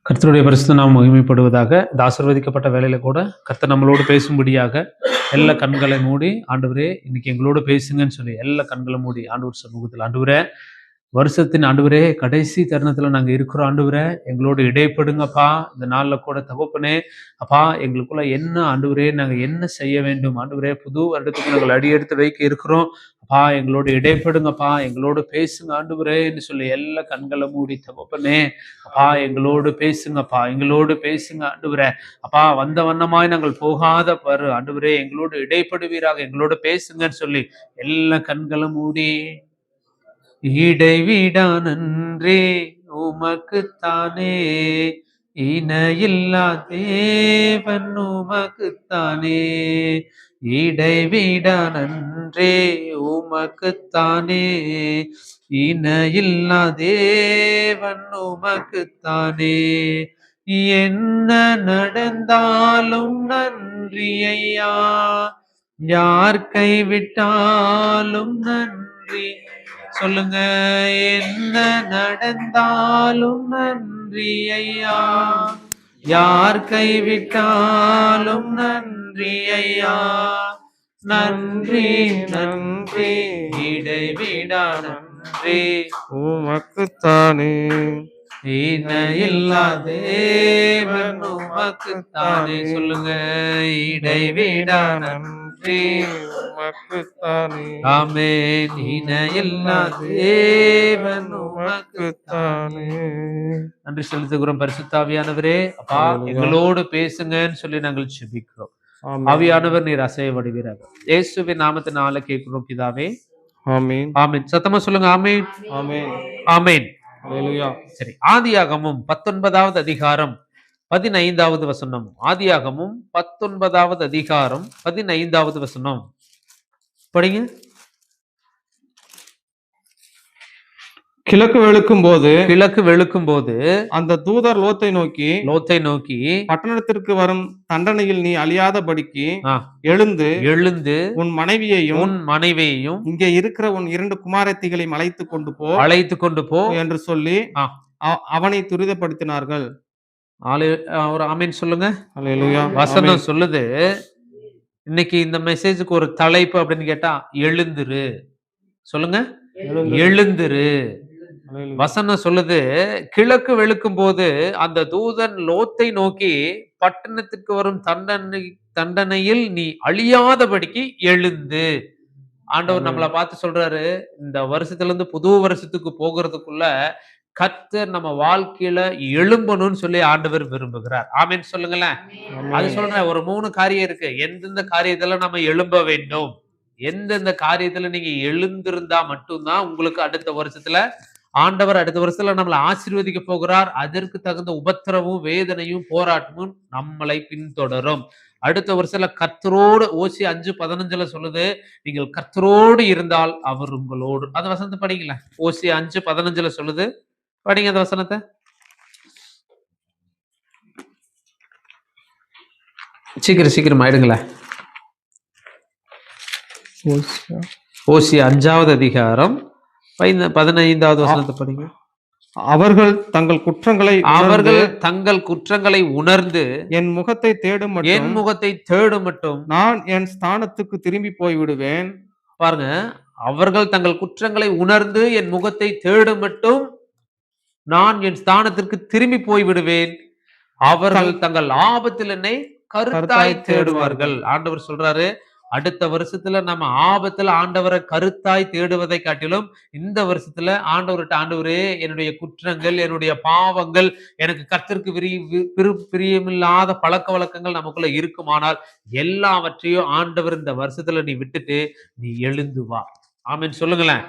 கர்த்தருடைய பரிசுத்த நாம் மகிமைப்படுவதாக. இந்த ஆசீர்வதிக்கப்பட்ட வேலையில கூட கர்த்தர் நம்மளோடு பேசும்படியாக எல்லா கண்களை மூடி, ஆண்டவரே இன்னைக்கு எங்களோடு பேசுங்கன்னு சொல்லி எல்லா கண்களை மூடி ஆண்டவர் சமூகத்தில், ஆண்டவரே வருஷத்தின் ஆண்டவரே கடைசி தருணத்துல நாங்க இருக்கிறோம். ஆண்டவரே எங்களோடு இடைப்படுங்கப்பா. இந்த நாள்ல கூட தகப்பனே அப்பா, எங்களுக்குள்ள என்ன ஆண்டவரே நாங்க என்ன செய்ய வேண்டும் ஆண்டவரே, புது வருடத்துக்கு நாங்கள் அடியெடுத்து வைக்க இருக்கிறோம் அப்பா. எங்களோடு இடைப்படுங்கப்பா, எங்களோடு பேசுங்க ஆண்டவரேன்னு சொல்லி எல்லா கண்களை மூடி தகப்பனே அப்பா எங்களோடு பேசுங்கப்பா, எங்களோடு பேசுங்க ஆண்டவரே அப்பா. வந்த வண்ணமாய் நாங்கள் போகாத பாரு ஆண்டவரே, எங்களோடு இடைப்படுவீராக, எங்களோடு பேசுங்கன்னு சொல்லி எல்லா கண்களும் மூடி, இடைவிடா நன்றே உமக்குத்தானே, இணையில்லா தேவன் உமக்குத்தானே, இடைவிடா நன்றே உமக்குத்தானே, இணையில்லா தேவன் உமக்குத்தானே. என்ன நடந்தாலும் நன்றி ஐயா, யார் கைவிட்டாலும் நன்றி. சொல்லுங்க, என்ன நடந்தாலும் நன்றி ஐயா, யார் கைவிட்டாலும் நன்றி ஐயா, நன்றி நன்றி இடைவிடா நன்றி உமக்குத்தானே, இணையில்லா தேவன் உமக்குத்தானே. சொல்லுங்க, இடைவிடா நன்றி உமக்குத்தானே, ஆமென். இணையில்லா தேவன் உமக்குத்தானே. நன்றி செலுத்துகிறோம். பரிசுத்த ஆவியானவரே அப்பா, எங்களோடு பேசுங்கன்னு சொல்லி நாங்கள் ஜெபிக்கிறோம். ஆவியானவர் நீர் அசைவடைவீராக. இயேசுவின் நாமத்தினால கேட்கிறோம் பிதாவே, ஆமென். ஆமென். சத்தமா சொல்லுங்க, ஆமென், ஆமென், ஆமென். அல்லேலூயா. சரி, ஆதியாகமும் 19வது அதிகாரம் 15வது வசனம். ஆதியாகமும் 19வது அதிகாரம் 15வது வசனம் படிங்க. கிழக்கு வெளுக்கும் போது அந்த தூதர் லோத்தை நோக்கி பட்டணத்திற்கு வரும் தண்டனையில் நீ அழியாதபடிக்கு எழுந்து உன் மனைவியையும் இங்கே இருக்கிற உன் 2 குமாரத்திகளையும் அழைத்து கொண்டு போ என்று சொல்லி அவனை துரிதப்படுத்தினார்கள். ஒரு ஆமென் சொல்லுங்க. அல்லேலூயா. வசனம் சொல்லுது, இன்னைக்கு இந்த மெசேஜுக்கு ஒரு தலைப்பு அப்படின்னு கேட்டா எழுந்துரு. சொல்லுங்க, எழுந்துரு. வசனம் சொல்லுது, கிழக்கு வெளுக்கும் போது அந்த தூதன் லோத்தை நோக்கி பட்டணத்துக்கு வரும் தண்டனையில் நீ அழியாதபடிக்கு எழுந்து. ஆண்டவர் நம்மளை பார்த்து சொல்றாரு, இந்த வருஷத்துல இருந்து புது வருஷத்துக்கு போகிறதுக்குள்ள கர்த்தர் நம்ம வாழ்க்கையில எழும்பணும்னு சொல்லி ஆண்டவர் விரும்புகிறார். ஆமென் சொல்லுங்களேன். அது சொல்றேன், ஒரு 3 காரியம் இருக்கு. எந்தெந்த காரியத்துல நம்ம எழும்ப வேண்டும், எந்தெந்த காரியத்துல நீங்க எழுந்திருந்தா மட்டும்தான் உங்களுக்கு அடுத்த வருஷத்துல நம்மளை ஆசீர்வதிக்க போகிறார். அதற்கு தகுந்த உபத்திரமும் வேதனையும் போராட்டமும் நம்மளை பின்தொடரும். அடுத்த வருஷத்துல கர்த்தரோடு, ஓசி 5:15 சொல்லுது, நீங்கள் கர்த்தரோடு இருந்தால் அவர் உங்களோடு. அந்த வசனத்தை படிங்களா. ஓசி 5:15 சொல்லுது, படிங்க அந்த வசனத்தை. சீக்கிரம் ஆயிடுங்களேன். ஓசி 5வது அதிகாரம் 15வது வசனத்தை படிங்க. அவர்கள் தங்கள் குற்றங்களை உணர்ந்து என் முகத்தை தேடும் மட்டும் நான் என் ஸ்தானத்துக்கு திரும்பி போய் விடுவேன். பாருங்க, அவர்கள் தங்கள் குற்றங்களை உணர்ந்து என் முகத்தை தேடும் மட்டும் நான் என் ஸ்தானத்திற்கு திரும்பி போய் விடுவேன். அவர்கள் தங்கள் ஆபத்தில் என்னை கருத்தாய் தேடுவார்கள். ஆண்டவர் சொல்றாரு, அடுத்த வருஷத்துல நம்ம ஆபத்துல ஆண்டவரை கருத்தாய் தேடுவதை காட்டிலும் இந்த வருஷத்துல ஆண்டவரே என்னுடைய குற்றங்கள், என்னுடைய பாவங்கள், எனக்கு கர்த்தருக்கு பிரியமில்லாத பழக்க வழக்கங்கள் நமக்குள்ள இருக்குமானால் எல்லாவற்றையும் ஆண்டவர் இந்த வருஷத்துல நீ விட்டுட்டு நீ எழுந்து வா. ஆமென் சொல்லுங்களேன்.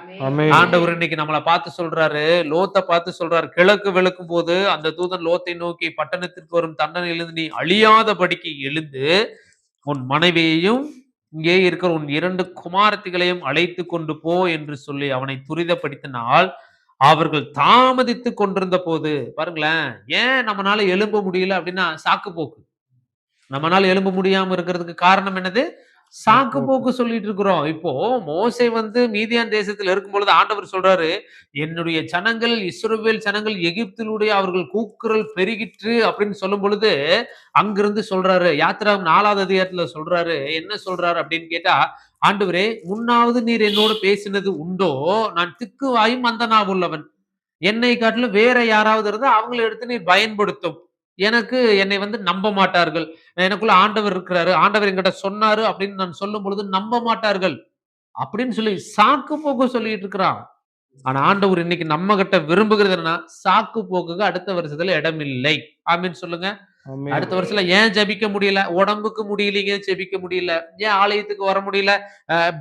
ஆண்டவர் இன்னைக்கு நம்மளை பார்த்து சொல்றாரு, லோத்தை பார்த்து சொல்றாரு, கிழக்கு வெளுக்கும் போது அந்த தூதன் லோத்தை நோக்கி பட்டணத்திற்கு வரும் தண்டனையிலிருந்து நீ அழியாதபடிக்கு எழுந்து உன் மனைவியையும் இங்கே இருக்கிற உன் 2 குமாரத்திகளையும் அழைத்து கொண்டு போ என்று சொல்லி அவனை துரிதப்படுத்தினால், அவர்கள் தாமதித்து கொண்டிருந்த போது, பாருங்களேன், ஏன் நம்மளால எழும்ப முடியல அப்படின்னா சாக்கு போக்கு. நம்மளால எழும்ப முடியாம இருக்கிறதுக்கு காரணம் என்னது? சாக்கு போக்கு சொல்லிட்டு இருக்கிறோம். இப்போ மோசே மீதியான் தேசத்துல இருக்கும் பொழுது ஆண்டவர் சொல்றாரு, என்னுடைய ஜனங்கள் இஸ்ரவேல் ஜனங்கள் எகிப்திலுடைய அவர்கள் கூக்குரல் பெருகிற்று அப்படின்னு சொல்லும் பொழுது அங்கிருந்து சொல்றாரு, யாத்திராகமம் 4வது அதிகாரத்துல சொல்றாரு, என்ன சொல்றாரு அப்படின்னு கேட்டா, ஆண்டவரே முன்னாவது நீர் என்னோடு பேசினது உண்டோ? நான் திக்கு வாயும் மந்த நாவுள்ளவன். என்னை காட்டிலும் வேற யாராவது இருந்தா அவங்களை எடுத்து நீர் பயன்படுத்தும். என்னை நம்ப மாட்டார்கள். எனக்குள்ள ஆண்டவர் இருக்கிறாரு, ஆண்டவர் என்கிட்ட சொன்னாரு அப்படின்னு நான் சொல்லும் பொழுது நம்ப மாட்டார்கள் அப்படின்னு சொல்லி சாக்கு போக்கு சொல்லிட்டு இருக்கிறான். ஆனா ஆண்டவர் இன்னைக்கு நம்ம கிட்ட விரும்புகிறது என்னன்னா, சாக்கு போக்குக்கு அடுத்த வருஷத்துல இடம் இல்லை. ஆமீன் சொல்லுங்க. ஆமென். அடுத்த வருஷத்துல ஏன் ஜெபிக்க முடியல? உடம்புக்கு முடியலைங்க, ஜெபிக்க முடியல. ஏன் ஆலயத்துக்கு வர முடியல?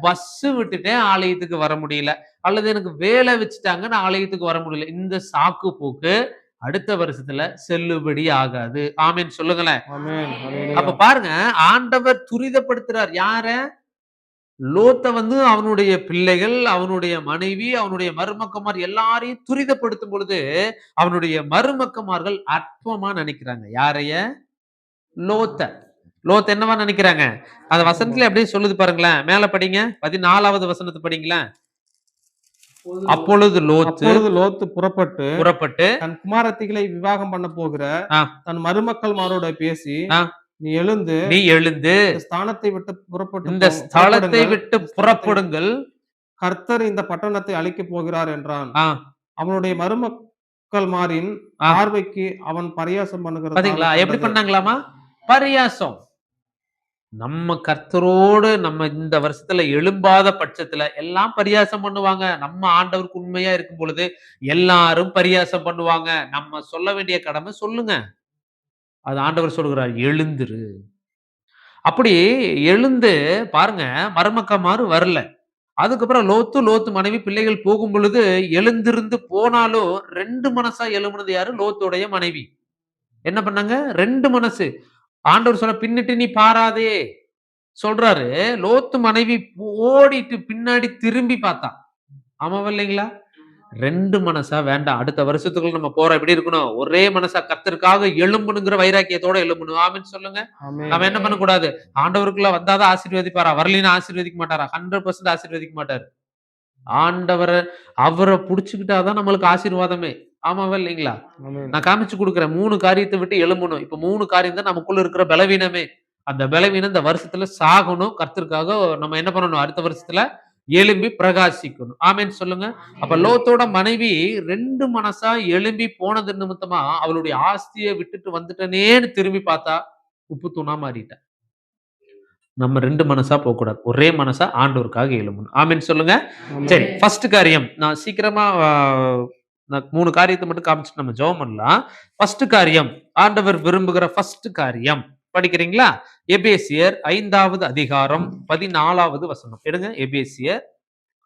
பஸ் விட்டுட்டேன், ஆலயத்துக்கு வர முடியல. அல்லது எனக்கு வேலை வச்சுட்டாங்க, நான் ஆலயத்துக்கு வர முடியல. இந்த சாக்கு போக்கு அடுத்த வருஷத்துல செல்லுபடி ஆகாது. ஆமீன் சொல்லுங்களேன். ஆமென். ஹல்லேலூயா. அப்ப பாருங்க, ஆண்டவர் துரிதப்படுத்துறார். யார? லோத்த அவனுடைய பிள்ளைகள், அவனுடைய மனைவி, அவனுடைய மருமக்கமார் எல்லாரையும் துரிதப்படுத்தும் பொழுது, அவனுடைய மருமக்கமார்கள் அற்பமா நினைக்கிறாங்க. யாரைய? லோத்த. லோத் என்னவா நினைக்கிறாங்க? அந்த வசனத்துல அப்படியே சொல்லுது பாருங்களேன். மேல படிங்க. 14வது வசனத்தை படிங்களேன். அப்பொழுது லோத்து புறப்பட்டு புறப்பட்டு தன் குமாரத்திகளை விவாகம் பண்ண போகிற ஆ. தன் மருமக்கள்மாரோட பேசி, ஆ. நீ எழுந்து இந்த ஸ்தானத்தை விட்டு புறப்பட்டு இந்த ஸ்தலத்தை விட்டு புறப்படுங்கள். கர்த்தர் இந்த பட்டணத்தை அழிக்கப் போகிறார் என்றான். ஆ. அவனுடைய மருமக்கள்மாரின் ஆ. பார்வைக்கு அவன் பரியாசம் பண்ணுகிற பாத்தீங்களா எப்படி பண்ணாங்களாமா? பரியாசம். நம்ம கர்த்தரோடு நம்ம இந்த வருஷத்துல எழும்பாத பட்சத்துல எல்லாம் பரியாசம் பண்ணுவாங்க. நம்ம ஆண்டவருக்கு உண்மையா இருக்கும் பொழுது எல்லாரும் பரியாசம் பண்ணுவாங்க. நம்ம சொல்ல வேண்டிய கடமை சொல்லுங்க. அது ஆண்டவர் சொல்கிறார், எழுந்துரு. அப்படி எழுந்து பாருங்க, மருமக்கமாறு வரல. அதுக்கப்புறம் லோத்து மனைவி பிள்ளைகள் போகும் பொழுது எழுந்திருந்து போனாலும் 2 மனசா எழும்புனது யாரு? லோத்துடைய மனைவி. என்ன பண்ணாங்க? 2 மனசு. ஆண்டவர் சொன்ன பின்னிட்டு நீ பாராதே சொல்றாரு. லோத்து மனைவி ஓடிட்டு பின்னாடி திரும்பி பார்த்தா. ஆமாவா இல்லைங்களா? 2 மனசா வேண்டாம். அடுத்த வருஷத்துக்குள்ள நம்ம போறோம். எப்படி இருக்கணும்? ஒரே மனசா கர்த்தருக்காக எழும்பணுங்கிற வைராக்கியத்தோட எழும்பணும். ஆமென் சொல்லுங்க. ஆமென். நம்ம என்ன பண்ணக்கூடாது? ஆண்டவருக்குள்ள வந்தாதான் ஆசீர்வதிப்பாரா? வரலினா ஆசீர்வதிக்க மாட்டாரா? 100% ஆசீர்வதிக்க மாட்டாரு. அவரை புடிச்சுக்கிட்டாதான் நம்மளுக்கு ஆசீர்வாதமே. ஆமாவா இல்லைங்களா? ஆமென். நான் காமிச்சு கொடுக்குறேன். 3 காரியத்தை விட்டு எழும்பணும். இப்ப 3 காரியம் தான் நமக்குள்ள இருக்கிற பலவீனமே. அந்த பலவீனம் இந்த வருஷத்துல சாகணும். கர்த்தருக்காக நம்ம என்ன பண்ணணும்? அடுத்த வருஷத்துல எழும்பி பிரகாசிக்கணும். ஆமென் சொல்லுங்க. அப்ப லோத்தோட மனைவி 2 மனசா எழும்பி போனது நிமித்தமா அவளுடைய ஆஸ்தியை விட்டுட்டு வந்துட்டனேன்னு திரும்பி பார்த்தா உப்பு தூணா மாறிட்டா. நம்ம 2 மனசா போக கூடாது. ஒரே மனசா ஆண்டவருக்காக எழும்பணும். ஆமென் சொல்லுங்க. சரி, ஃபர்ஸ்ட் காரியம் நான் சீக்கிரமா நான் 3 காரியத்தை மட்டும் காமிச்சு நம்ம ஜெபம் பண்ணலாம். ஃபர்ஸ்ட் காரியம், ஆண்டவர் விரும்புகிற ஃபர்ஸ்ட் காரியம் படிக்கிறீங்களா? எபேசியர் 5வது அதிகாரம் 14வது வசனம் எடுங்க. எபேசியர்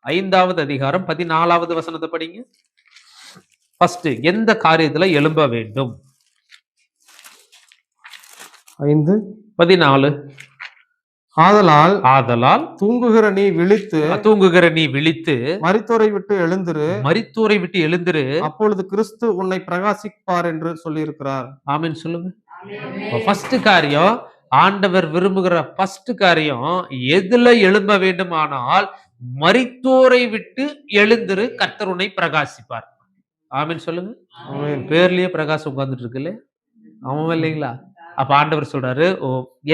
5வது அதிகாரம் 14வது வசனத்தை படிங்க. ஃபர்ஸ்ட் எந்த காரியத்துல எழும்ப வேண்டும்? 5:14 ஆதலால் தூங்குகிற நீ விழித்து மரித்தோரை விட்டு எழுந்திரு, அப்பொழுது கிறிஸ்து உன்னை பிரகாசிப்பார் என்று சொல்லி இருக்கிறார். ஆமென் சொல்லுங்க. ஃபர்ஸ்ட் காரியம், ஆண்டவர் விரும்புகிற ஃபர்ஸ்ட் காரியம் எதுல எழும்ப வேண்டுமானால் மரித்தோரை விட்டு எழுந்திரு, கர்த்தர் உன்னை பிரகாசிப்பார். ஆமென் சொல்லுங்க. பேர்லயே பிரகாசம் உட்கார்ந்துட்டு இருக்குல்ல? ஆமாவா இல்லைங்களா? அப்ப ஆண்டவர் சொல்றாரு,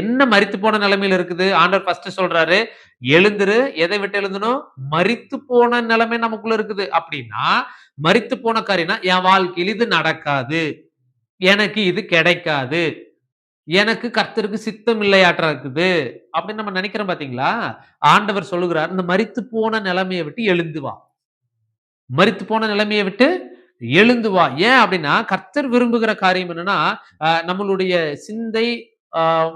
என்ன மரித்து போன நிலைமையில இருக்குது? ஆண்டவர் ஃபர்ஸ்ட் சொல்றாரு, எழுந்திரு. எதை விட்டு எழுந்தணும்? மரித்து போன நிலைமை நமக்குள்ள இருக்குது. அப்படின்னா மரித்து போன காரியம்னா என் வாழ்க்கையில் இது நடக்காது, எனக்கு இது கிடைக்காது, எனக்கு கர்த்தருக்கு சித்தம் இல்லையாற்ற இருக்குது அப்படின்னு நம்ம நினைக்கிறோம். பாத்தீங்களா? ஆண்டவர் சொல்லுகிறார், இந்த மரித்து போன நிலைமையை விட்டு எழுந்து வா. மரித்து போன நிலைமையை விட்டு எழுந்து வா. ஏன் அப்படின்னா கர்த்தர் விரும்புகிற காரியம் என்னன்னா, நம்மளுடைய சிந்தை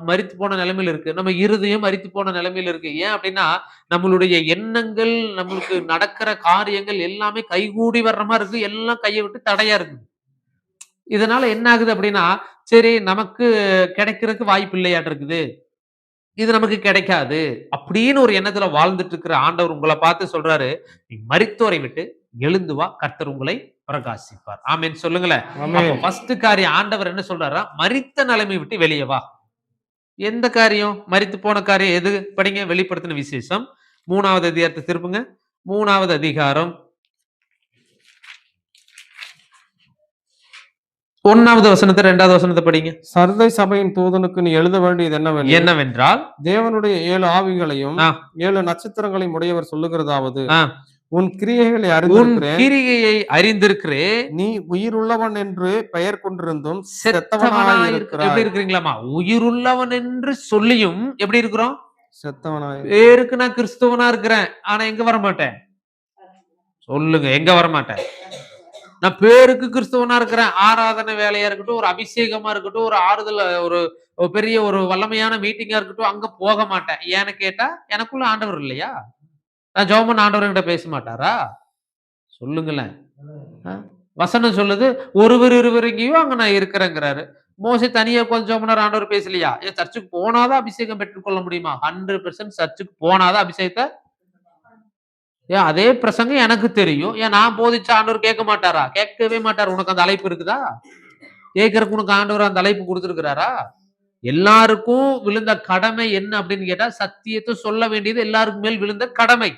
மரித்து போன நிலைமையில இருக்கு. நம்ம இருதயம் மரித்து போன நிலைமையில இருக்கு. ஏன் அப்படின்னா நம்மளுடைய எண்ணங்கள், நம்மளுக்கு நடக்கிற காரியங்கள் எல்லாமே கைகூடி வர்ற மாதிரி இருக்கு. எல்லாம் கையை விட்டு தடையா இருக்கு. இதனால என்ன ஆகுது அப்படின்னா, சரி நமக்கு கிடைக்கிறதுக்கு வாய்ப்பு இல்லையாட்டு இருக்குது, இது நமக்கு கிடைக்காது அப்படின்னு ஒரு எண்ணத்துல வாழ்ந்துட்டு இருக்கிற ஆண்டவர் உங்களை பார்த்து சொல்றாரு, நீ மரித்தோரை விட்டு எழுந்து வா, கர்த்தர் உங்களை பிரகாசிப்பார். ஆமென் சொல்லுங்களேன். ஃபர்ஸ்ட் காரியம் ஆண்டவர் என்ன சொல்றாரா? மரித்த நிலைமை விட்டு வெளியே வா. எந்த காரியம்? மரித்து போன காரியம் எது? படிங்க. வெளிப்படுத்தின விசேஷம் 3வது அதிகாரத்தை திருப்புங்க. 3வது அதிகாரம் 1வது வசனத்தை 2வது வசனத்தை படிங்க. சர்தை சபையின் தூதனுக்கு நீ எழுத வேண்டியது என்னவென்றால் தேவனுடைய 7 ஆவிகளையும் ஆ. 7 நட்சத்திரங்களையும் உடையவர் சொல்லுகிறதாவது, ஆ, உன் கிரியைகளை உன் அறிந்திருக்கிறேன். கிரியை அறிந்திருக்கிறே, நீ உயிருள்ளவன் என்று பெயர் கொண்டிருந்தும் செத்தவனாய் எப்படி செத்தவனாயிருக்கிறாய். இருக்கிறீங்களாமா? உயிருள்ளவன் என்று சொல்லியும் எப்படி இருக்கிறோம்? செத்தவனாய் பேருக்கு நான் கிறிஸ்துவனா இருக்கிறேன், ஆனா எங்க வர மாட்டேன். சொல்லுங்க, எங்க வர மாட்டேன். நான் பேருக்கு கிறிஸ்துவனா இருக்கிறேன். ஆராதனை வேலையா இருக்கட்டும், ஒரு அபிஷேகமா இருக்கட்டும், ஒரு ஆறுதல், ஒரு ஒரு பெரிய ஒரு வல்லமையான மீட்டிங்கா இருக்கட்டும், அங்க போக மாட்டேன். ஏன்னு கேட்டா எனக்குள்ள ஆண்டவர் இல்லையா? நான் ஜெபம் பண்ண ஆண்டவர்கிட்ட பேச மாட்டாரா? சொல்லுங்களேன். ஆ? வசனம் சொல்லுது, ஒருவர் இருவர் எங்கேயோ அங்க நான் இருக்கிறேங்கிறாரு. மோசே தனியா உட்கார்ந்து ஜெபம் பண்ணாரு, ஆண்டவர் பேசலையா? ஏன் சர்ச்சுக்கு போனாதான் அபிஷேகம் பெற்றுக்கொள்ள முடியுமா? 100% சர்ச்சுக்கு போனாதான் அபிஷேகத்தை. ஏன் அதே பிரசங்கம் எனக்கு தெரியும். ஏன் நான் போதிச்ச ஆண்டவர் கேட்க மாட்டாரா? கேட்கவே மாட்டார். உனக்கு அந்த அழைப்பு இருக்குதா? கேட்கறதுக்கு உனக்கு ஆண்டவர் அந்த அழைப்பு கொடுத்திருக்கிறாரா? எல்லாருக்கும் விழுந்த கடமை என்ன அப்படின்னு கேட்டா, சத்தியத்தை சொல்ல வேண்டியது எல்லாருக்கும் மேல் விழுந்த கடமை.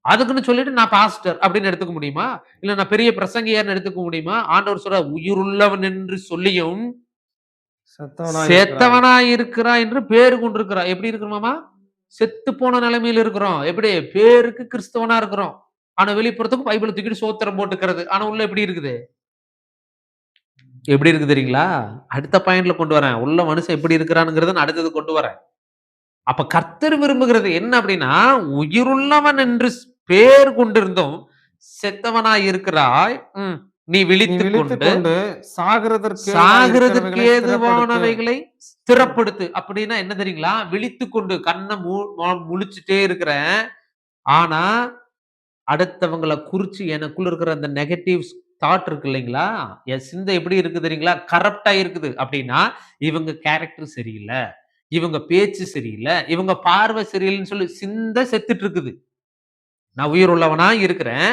அதுக்குன்னு சொல்லிட்டு நான் பாஸ்டர் அப்படின்னு எடுத்துக்க முடியுமா? இல்ல நான் பெரிய பிரசங்கியார்னு எடுத்துக்க முடியுமா? ஆண்டவர் சொல்ற, உயிருள்ளவன் என்று சொல்லியும் செத்தவனாய் இருக்கிறாய் என்று பேரு கொண்டிருக்கிறாய். எப்படி இருக்கிறோமாமா? செத்து போன நிலைமையில இருக்கிறோம். எப்படி? பேருக்கு கிறிஸ்தவனா இருக்கிறோம். ஆனா வெளிப்புறத்துக்கு பைபிளை தூக்கிட்டு சோத்திரம் போட்டுக்கிறது. ஆனா உள்ள எப்படி இருக்குது? எப்படி இருக்கு தெரியுங்களா? அடுத்த பாயிண்ட்ல கொண்டு வரேன். உள்ள மனுஷன் எப்படி இருக்கிறானுங்கிறத நான் அடுத்தது கொண்டு வரேன். அப்ப கர்த்தர் விரும்புகிறது என்ன அப்படின்னா, உயிருள்ளவன் என்று பேர் கொண்டிருந்தும் செத்தவனாய் இருக்கிறாய். நீ விழித்துக் கொண்டு சாகிறதற்கு ஏதுவானவைகளை ஸ்திரப்படுத்து. அப்படின்னா என்ன தெரியுங்களா? விழித்துக் கொண்டு கண்ணை முழிச்சுட்டே இருக்கிறேன். ஆனா அடுத்தவங்களை குறிச்சு எனக்குள்ள இருக்கிற அந்த நெகட்டிவ் தாட் இருக்கு இல்லைங்களா? என் சிந்தை எப்படி இருக்கு தெரியுங்களா? கரப்டா இருக்குது. அப்படின்னா இவங்க கேரக்டர் சரியில்லை, இவங்க பேச்சு சரியில்லை, இவங்க பார்வை சரியில்லைன்னு சொல்லி சிந்தை செத்துட்டு இருக்குது. நான் உயிர் உள்ளவனா இருக்கிறேன்.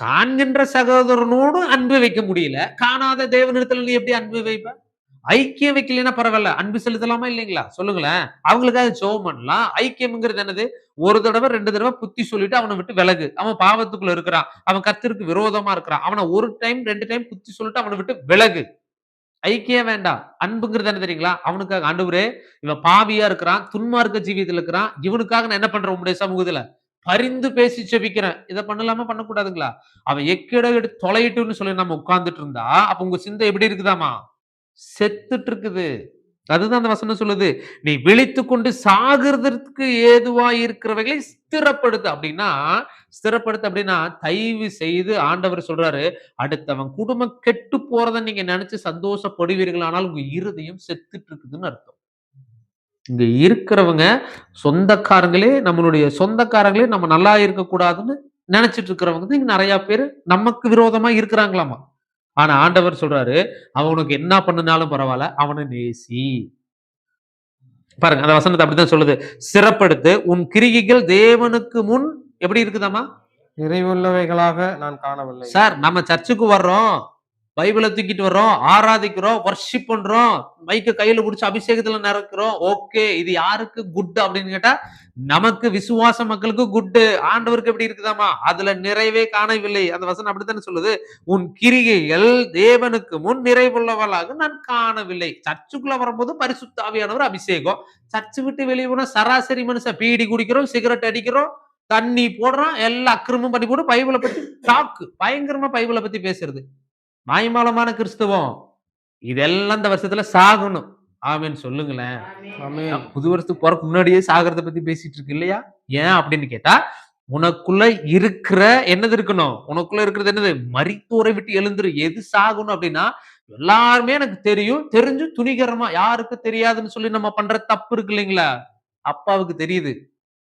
காண்கின்ற சகோதரனோடு அன்பு வைக்க முடியல. காணாத தேவனிடத்துல நீ எப்படி அன்பு வைப்ப? ஐக்கியம் வைக்கலைன்னா பரவாயில்ல, அன்பு செலுத்தலாமா இல்லைங்களா? சொல்லுங்களேன். அவங்களுக்காக ஜெபம் பண்ணலாம். ஐக்கியம்ங்கிறது என்னது? ஒரு தடவை 2 தடவை புத்தி சொல்லிட்டு அவனை விட்டு விலகு. அவன் பாவத்துக்குள்ள இருக்கிறான், அவன் கர்த்தருக்கு விரோதமா இருக்கிறான். அவனை 1 டைம் 2 டைம் புத்தி சொல்லிட்டு அவனை விட்டு விலகு. ஐக்கியம் வேண்டாம். அன்புங்கிறது என்ன தெரியுங்களா? அவனுக்காக, ஆண்டவரே இவன் பாவியா இருக்கிறான், துன்மார்க்க ஜீவியத்துல இருக்கிறான், இவனுக்காக நான் என்ன பண்றேன் உங்களுடைய சமூகத்துல? பரிந்து பேசி செபிக்கிறேன். இதை பண்ணலாமா பண்ணக்கூடாதுங்களா? அவன் எக்கேடோ எடுத்து தொலையிட்டுன்னு சொல்லி நம்ம உட்கார்ந்துட்டு இருந்தா, அப்ப உங்க சிந்தை எப்படி இருக்குதாமா? செத்துட்டு இருக்குது. அதுதான் அந்த வசனம் சொல்லுது. நீ விழித்துக் கொண்டு சாகிறதற்கு ஏதுவா இருக்கிறவைகளை ஸ்திரப்படுத்து. அப்படின்னா ஸ்திரப்படுத்து அப்படின்னா தயவு செய்து ஆண்டவர் சொல்றாரு, அடுத்தவன் குடும்பம் கெட்டு போறதை நீங்க நினைச்சு சந்தோஷப்படுவீர்கள், ஆனால் உங்க இருதயம் செத்துட்டு இருக்குதுன்னு அர்த்தம். இங்க இருக்கிறவங்க சொந்தக்காரங்களே, நம்மளுடைய சொந்தக்காரங்களே நம்ம நல்லா இருக்கக்கூடாதுன்னு நினைச்சிட்டு இருக்கிறவங்க இங்க நிறைய பேர் நமக்கு விரோதமா இருக்கிறாங்களாமா. ஆனா ஆண்டவர் சொல்றாரு, அவனுக்கு என்ன பண்ணினாலும் பரவாயில்ல, அவனை நேசி. பாருங்க, அந்த வசனத்தை அப்படித்தான் சொல்லுது. சிறப்படுத்து, உன் கிரிகைகள் தேவனுக்கு முன் எப்படி இருக்குதாமா? நிறைவுள்ளவைகளாக நான் காணவில்லை. சார், நம்ம சர்ச்சுக்கு வர்றோம், பைபிளை தூக்கிட்டு வர்றோம், ஆராதிக்கிறோம், வர்ஷிப் பண்றோம், மைக்க கையில பிடிச்சி அபிஷேகத்துல நடக்கிறோம். ஓகே, இது யாருக்கு குட் அப்படின்னு கேட்டா, நமக்கு விசுவாச மக்களுக்கு குட். ஆண்டவருக்கு எப்படி இருக்குதாமா? அதுல நிறைவே காணவில்லை. அந்த வசனம் அப்படித்தானே சொல்லுது. உன் கிரிகைகள் தேவனுக்கு முன் நிறைவுள்ளவளாக நான் காணவில்லை. சர்ச்சுக்குள்ள வரும்போது பரிசுத்த ஆவியானவர் அபிஷேகம். சர்ச்சு விட்டு வெளியே போனா சராசரி மனுஷன் பீடி குடிக்கிறோம், சிகரெட் அடிக்கிறோம், தண்ணி போடுறான், எல்லா அக்கிரமும் பண்ணி போட்டு பைபிளை பத்தி டாக்கு பயங்கரமா பைபிளை பத்தி பேசுறது மாய்மாலமான கிறிஸ்தவம். இதெல்லாம் இந்த வருஷத்துல சாகணும். ஆமென் சொல்லுங்களேன். புது வருஷத்துக்கு போறதுக்கு முன்னாடியே சாகிறத பத்தி பேசிட்டு இருக்கு இல்லையா? ஏன் அப்படின்னு கேட்டா, உனக்குள்ள இருக்கிற என்னது இருக்கணும்? உனக்குள்ள இருக்கிறது என்னது? மரித்தோரை விட்டு எழுந்துரு. எது சாகணும் அப்படின்னா, எல்லாருமே எனக்கு தெரியும், தெரிஞ்சு துணிகரமா யாருக்கு தெரியாதுன்னு சொல்லி நம்ம பண்ற தப்பு இருக்கு இல்லைங்களா? அப்பாவுக்கு தெரியுது.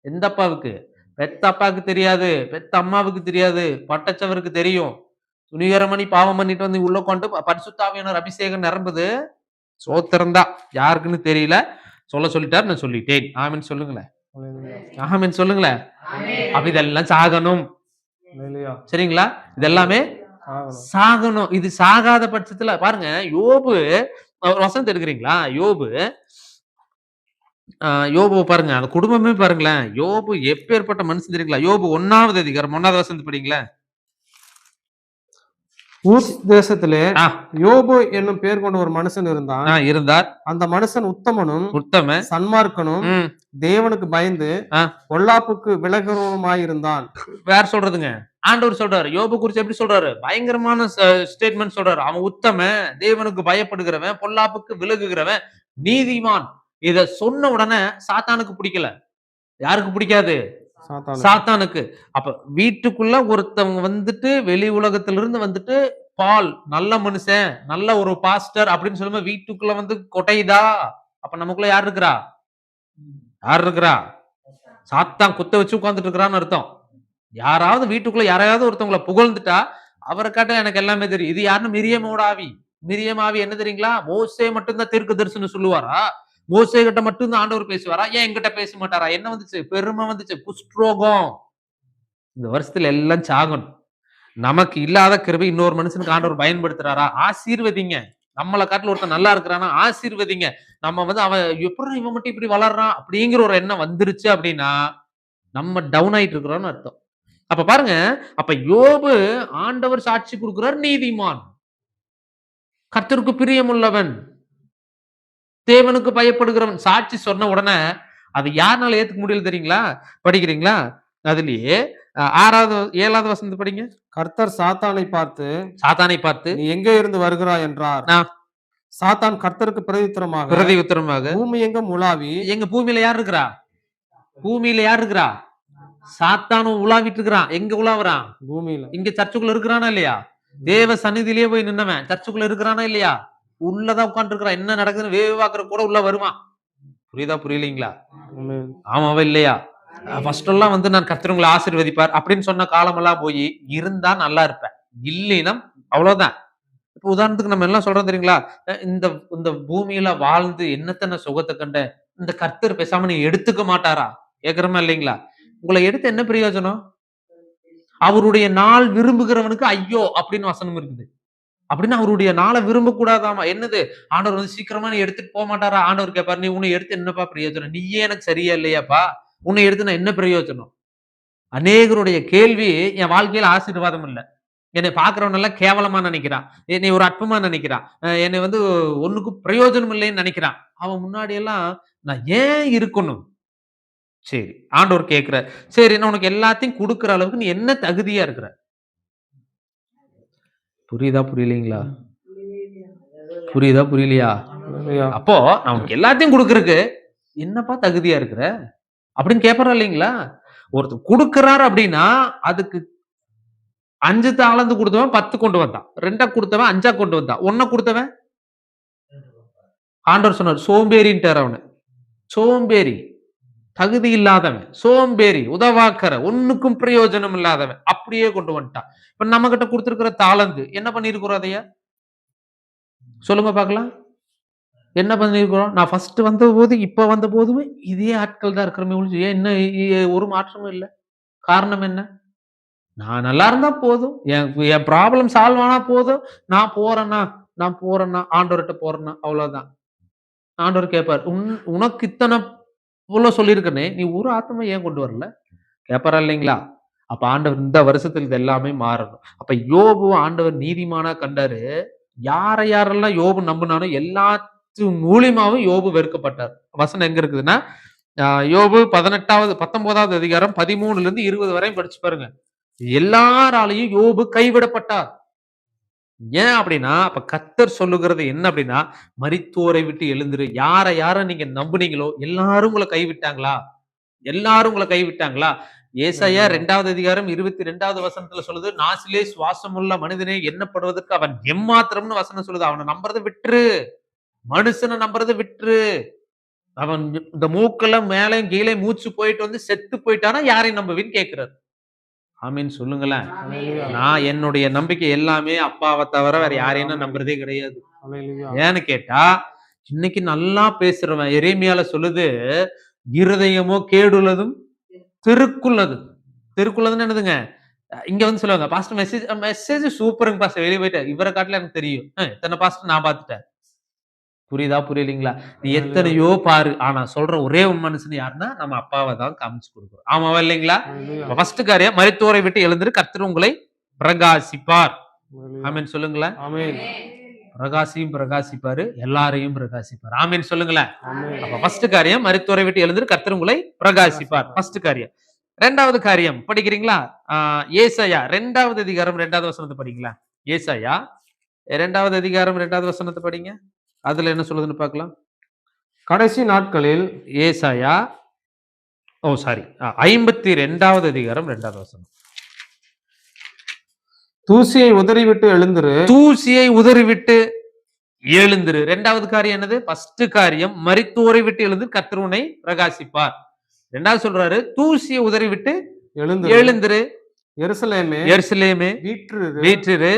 எந்த அப்பாவுக்கு? பெத்த அப்பாவுக்கு தெரியாது, பெத்த அம்மாவுக்கு தெரியாது, பட்டச்சவருக்கு தெரியும். துணிகரமணி பாவம் பண்ணிட்டு வந்து உள்ள கொண்டு பரிசுத்தாவியானவர் அபிஷேகம் நிரம்புது. சோத்திரந்தா யாருக்குன்னு தெரியல, சொல்லிட்டார், நான் சொல்லிட்டேன். ஆமென் சொல்லுங்களேன். ஆமென் சொல்லுங்களேன். அப்ப இதெல்லாம் சாகணும். சரிங்களா? இதெல்லாமே சாகணும். இது சாகாத பட்சத்துல பாருங்க, யோபு வசனத்தை எடுக்கிறீங்களா? யோபு யோபு பாருங்க, அந்த குடும்பமே பாருங்களேன். யோபு எப்பேற்பட்ட மனுஷன் தெரியுங்களா? யோபு 1வது அதிகாரம் 1வது வசனத்தை படிங்களேன். ஊஸ் தேசத்திலே ஆ, யோபு என்னும் பேர் கொண்ட ஒரு மனுஷன் இருந்தான். இருந்தார். அந்த மனுஷன் உத்தமனும் உத்தம. சன்மார்க்கனும் ம். தேவனுக்கு பயந்து ஆ, பொல்லாப்புக்கு விலகுறவனுமாயிருந்தான். வேற சொல்றதுங்க. ஆண்டவர் சொல்றாரு. யோபு குறிச்சு எப்படி சொல்றாரு? பயங்கரமான ஸ்டேட்மெண்ட் சொல்றாரு. அவன் உத்தமன், தேவனுக்கு பயப்படுகிறவன், பொல்லாப்புக்கு விலகுகிறவன், நீதிமான். இத சொன்ன உடனே சாத்தானுக்கு பிடிக்கல. யாருக்கு பிடிக்காது? சாத்தானுக்கு. சாத்தானுக்கு. அப்ப வீட்டுக்குள்ள ஒருத்தவங்க வந்துட்டு வெளி உலகத்திலிருந்து வந்துட்டு பால் நல்ல மனுஷன், நல்ல ஒரு பாஸ்டர் அப்படின்னு சொல்லும்போது வீட்டுக்குள்ள வந்து கொட்டையுதா? அப்ப நமக்குள்ள யார் இருக்கிறா? யார் இருக்கிறா? சாத்தான் குத்த வச்சு உட்கார்ந்துட்டு இருக்கிறான்னு அர்த்தம். யாராவது வீட்டுக்குள்ள யாரையாவது ஒருத்தவங்கள புகழ்ந்துட்டா அவரை காட்ட எனக்கு எல்லாமே தெரியும். இது யாருன்னு மிரியமோட ஆவி. மிரியம் ஆவி என்ன தெரியுங்களா? மோசே மட்டும்தான் தீர்க்க தரிசனம் சொல்லுவாரா? மோசே கிட்ட மட்டும்தான் ஆண்டவர் பேசுவாரா? ஏன் என்கிட்ட பேச மாட்டாரா? என்ன வந்துச்சு? பெருமை வந்துச்சு, குஷ்டரோகம். இந்த வருஷத்துல எல்லாம் சாகணும். நமக்கு இல்லாத கிருபை இன்னொரு மனுஷனுக்கு ஆண்டவர் பயன்படுத்துறாரா? ஆசீர்வதிங்க. நம்மளை காட்டுல ஒருத்தன் நல்லா இருக்கிறானா ஆசீர்வதிங்க. நம்ம வந்து அவன் எப்படி இவன் மட்டும் இப்படி வளர்றான் அப்படிங்கிற ஒரு எண்ணம் வந்துருச்சு அப்படின்னா நம்ம டவுன் ஆயிட்டு இருக்கிறோம்னு அர்த்தம். அப்ப பாருங்க, அப்ப யோபு ஆண்டவர் சாட்சி கொடுக்கிறார் நீதிமான், கர்த்தருக்கு பிரியமுள்ளவன், தேவனுக்கு பயப்படுகிறவன். சாட்சி சொன்ன உடனே அது யாருனால ஏத்துக்க முடியல தெரியுங்களா? படிக்கிறீங்களா? அதுலயே 6வது 7வது வசனத்தை படிங்க. கர்த்தர் சாத்தானை பார்த்து, சாத்தானை பார்த்து, நீ எங்கே இருந்து வருகிறாய் என்றார். ஆ, சாத்தான் கர்த்தருக்கு பிரதியுத்தரமாக, பிரதி உத்தரமாக, பூமி எங்கும் உலாவி. எங்க பூமியில யார் இருக்கிறா? பூமியில யார் இருக்கிறா? சாத்தானும் உலாவிட்டு இருக்கிறான். எங்க உலாவுறான்? பூமியில. இங்க சர்ச்சுக்குள்ள இருக்கிறானா இல்லையா? தேவ சந்நிதியிலேயே போய் நின்னவன் சர்ச்சுக்குள்ள இருக்கிறானா இல்லையா? உள்ளதான் உட்கார்ந்து இருக்கிறான். என்ன நடக்குதுன்னு வேவாக்குற கூட உள்ள வருவான். புரியுதா புரியலீங்களா? ஆமென். ஆமாவா இல்லையா? ஃபர்ஸ்ட் எல்லாம் வந்து நான் கர்த்தர் உங்களை ஆசீர்வதிப்பார் அப்படின்னு சொன்ன காலமெல்லாம் போய் இருந்தா நல்லா இருப்பேன். இல்லைன்னா அவ்வளவுதான். இப்ப உதாரணத்துக்கு நம்ம எல்லாம் சொல்றோம் தெரியுங்களா? இந்த இந்த பூமியில வாழ்ந்து என்னத்தன சுகத்தை கண்ட இந்த கர்த்தர் பேசாம நீ எடுத்துக்க மாட்டாரா? கேக்குறமா இல்லைங்களா? உங்களை எடுத்து என்ன பிரயோஜனம்? அவருடைய நாள் விரும்புகிறவனுக்கு ஐயோ அப்படின்னு வசனம் இருக்குது. அப்படின்னு அவருடைய நாளை விரும்ப கூடாதாமா? என்னது? ஆண்டவர் வந்து சீக்கிரமா நீ எடுத்துட்டு போக மாட்டாரா? ஆண்டவர் கேட்பாரு, நீ உன்னை எடுத்து என்னப்பா பிரயோஜனம்? நீயே எனக்கு சரியா இல்லையாப்பா? உன்னை எடுத்து நான் என்ன பிரயோஜனம்? அநேகருடைய கேள்வி என் வாழ்க்கையில ஆசீர்வாதம் இல்ல. என்னை பார்க்கிறவன் எல்லாம் கேவலமா நினைக்கிறான். என்னை ஒரு அற்பமா நினைக்கிறான். என்னை வந்து ஒண்ணுக்கும் பிரயோஜனம் இல்லைன்னு நினைக்கிறான். அவன் முன்னாடி எல்லாம் நான் ஏன் இருக்கணும்? சரி, ஆண்டவர் கேட்கிறார். சரி, நான் உனக்கு எல்லாத்தையும் கொடுக்கிற அளவுக்கு நீ என்ன தகுதியா இருக்கிற? புரியுதா புரியலீங்களா? புரியுதா புரியலையா? ஹalleluya. அப்போ நான் உனக்கு எல்லாத்தையும் கொடுக்கறதுக்கு என்னப்பா தகுதியா இருக்கிற அப்படின்னு கேட்பறா இல்லைங்களா? ஒருத்தர் கொடுக்கிறார் அப்படின்னா அதுக்கு 5 தாளந்து கொடுத்தவன் 10 கொண்டு வந்தான், 2 கொடுத்தவன் 5 கொண்டு வந்தான், 1 கொடுத்தவன் ஆண்டவர் சொன்னார் சோம்பேறின்ட்டார். அவனு சோம்பேறி, தகுதி இல்லாதவன், சோம்பேறி, உதவாக்கற, ஒண்ணுக்கும் பிரயோஜனம் இல்லாதவன் அப்படியே கொண்டு வந்துட்டான். இப்ப நம்ம கிட்ட கொடுத்திருக்கிற தாளந்து என்ன பண்ணிருக்கிறோம்? அதைய சொல்லுங்க பாக்கலாம். என்ன பண்ணிருக்கிறோம்? நான் ஃபர்ஸ்ட் வந்த போது இப்ப வந்த போதுமே இதே ஆட்கள் தான் இருக்கிறோமே ஒழிஞ்சு ஏன் என்ன ஒரு மாற்றமும் இல்ல. காரணம் என்ன? நான் நல்லா இருந்தா போதும், என் ப்ராப்ளம் சால்வ் ஆனா போதும், நான் போறேன்னா ஆண்டவர்கிட்ட போறேன்னா அவ்வளவுதான். ஆண்டவர் கேட்பார், உனக்கு இத்தனை இவ்வளவு சொல்லியிருக்கனே நீ ஒரு ஆத்மா ஏன் கொண்டு வரல? கேட்பாரா இல்லைங்களா? அப்ப ஆண்டவர் இந்த வருஷத்துல இது எல்லாமே மாறணும். அப்ப யோபு ஆண்டவர் நீதிமானா கண்டாரு. யாரெல்லாம் யோபு நம்பினானோ எல்லாத்து மூலியமாவும் யோபு வெறுக்கப்பட்டார். வசனம் எங்க இருக்குதுன்னா யோபு 19வது அதிகாரம் 13ல இருந்து 20 வரையும் படிச்சு பாருங்க. எல்லாராலையும் யோபு கைவிடப்பட்டார். ஏன் அப்படின்னா அப்ப கர்த்தர் சொல்லுகிறது என்ன அப்படின்னா, மரித்தோரை விட்டு எழுந்திரு. யார நீங்க நம்புனீங்களோ எல்லாரும் உங்களை கைவிட்டாங்களா? எல்லாரும் உங்களை கைவிட்டாங்களா? ஏசாயா 2வது அதிகாரம் 22வது வசனத்துல சொல்லுது, நாசிலே சுவாசமுள்ள மனிதனே எண்ணப்படுவதற்கு அவன் எம்மாத்திரம்னு வசனம் சொல்லுது. அவனை நம்புறதை விட்டுரு, மனுஷனை நம்புறதை விட்டுரு. அவன் இந்த மூக்கெல்லாம் மேலையும் கீழே மூச்சு போயிட்டு வந்து செத்து போயிட்டானா யாரையும் நம்புவின்னு கேட்கிறார். ஆமீன் சொல்லுங்களேன். ஹalleluya. நான் என்னுடைய நம்பிக்கை எல்லாமே அப்பாவை தவிர வேற யாரையும் நான் நம்புறதே கிடையாது. ஹalleluya. ஏன்னு கேட்டா இன்னைக்கு நல்லா பேசுறவன் எரேமியால சொல்லுது, இருதயமோ கேடுள்ளதும் திருக்குள்ளது. திருக்குள்ளதுன்னு என்னதுங்க? இங்க வந்து சொல்லுவாங்க பாஸ்டர் மெசேஜ் சூப்பருங்க பாஸ்டர், வெளியே போயிட்டு இவரை காட்டுல எனக்கு தெரியும். இத்தனை பாஸ்டர் நான் பார்த்துட்டேன். புரியுதா புரியலீங்களா? நீ எத்தனையோ பாரு, ஆனா சொல்ற ஒரே மனுஷன் யாருன்னா நம்ம அப்பாவை தான் காமிச்சு கொடுக்குறோம். ஆமாவா இல்லைங்களா? ஃபர்ஸ்ட் காரியம், மரித்தோரை விட்டு எழுந்திரு, கர்த்தர் உங்களை பிரகாசிப்பார். ஆமென் சொல்லுங்களேன். ஆமென். பிரகாசியும் பிரகாசிப்பாரு, எல்லாரையும் பிரகாசிப்பார். ஆமென் சொல்லுங்களேன். ஆமென். அப்ப ஃபர்ஸ்ட் காரியம், மரித்தோரை விட்டு எழுந்திரு, கர்த்தர் உங்களை பிரகாசிப்பார். ஃபர்ஸ்ட் காரியம். இரண்டாவது காரியம் படிக்கிறீங்களா? ஏசாயா 2வது அதிகாரம் 2வது வசனத்தை படிங்களா? ஏசாயா 2வது அதிகாரம் 2வது வசனத்தை படிங்க. அதுல என்ன சொல்லுதுன்னு பார்க்கலாம். கடைசி நாட்களில் ஏசாயா 52வது அதிகாரம் 2வது வசனம். தூசியை உதறிவிட்டு எழுந்திரு, தூசியை உதறிவிட்டு எழுந்திரு. 2வது காரியம் என்னது? ஃபர்ஸ்ட் காரியம், மரித்தோரை விட்டு எழுந்து கர்த்தர் உன்னை பிரகாசிப்பார். 2வது சொல்றாரு, தூசியை உதறிவிட்டு எழுந்திரு. எருசலேமே, எருசலேமே வீற்றிரு,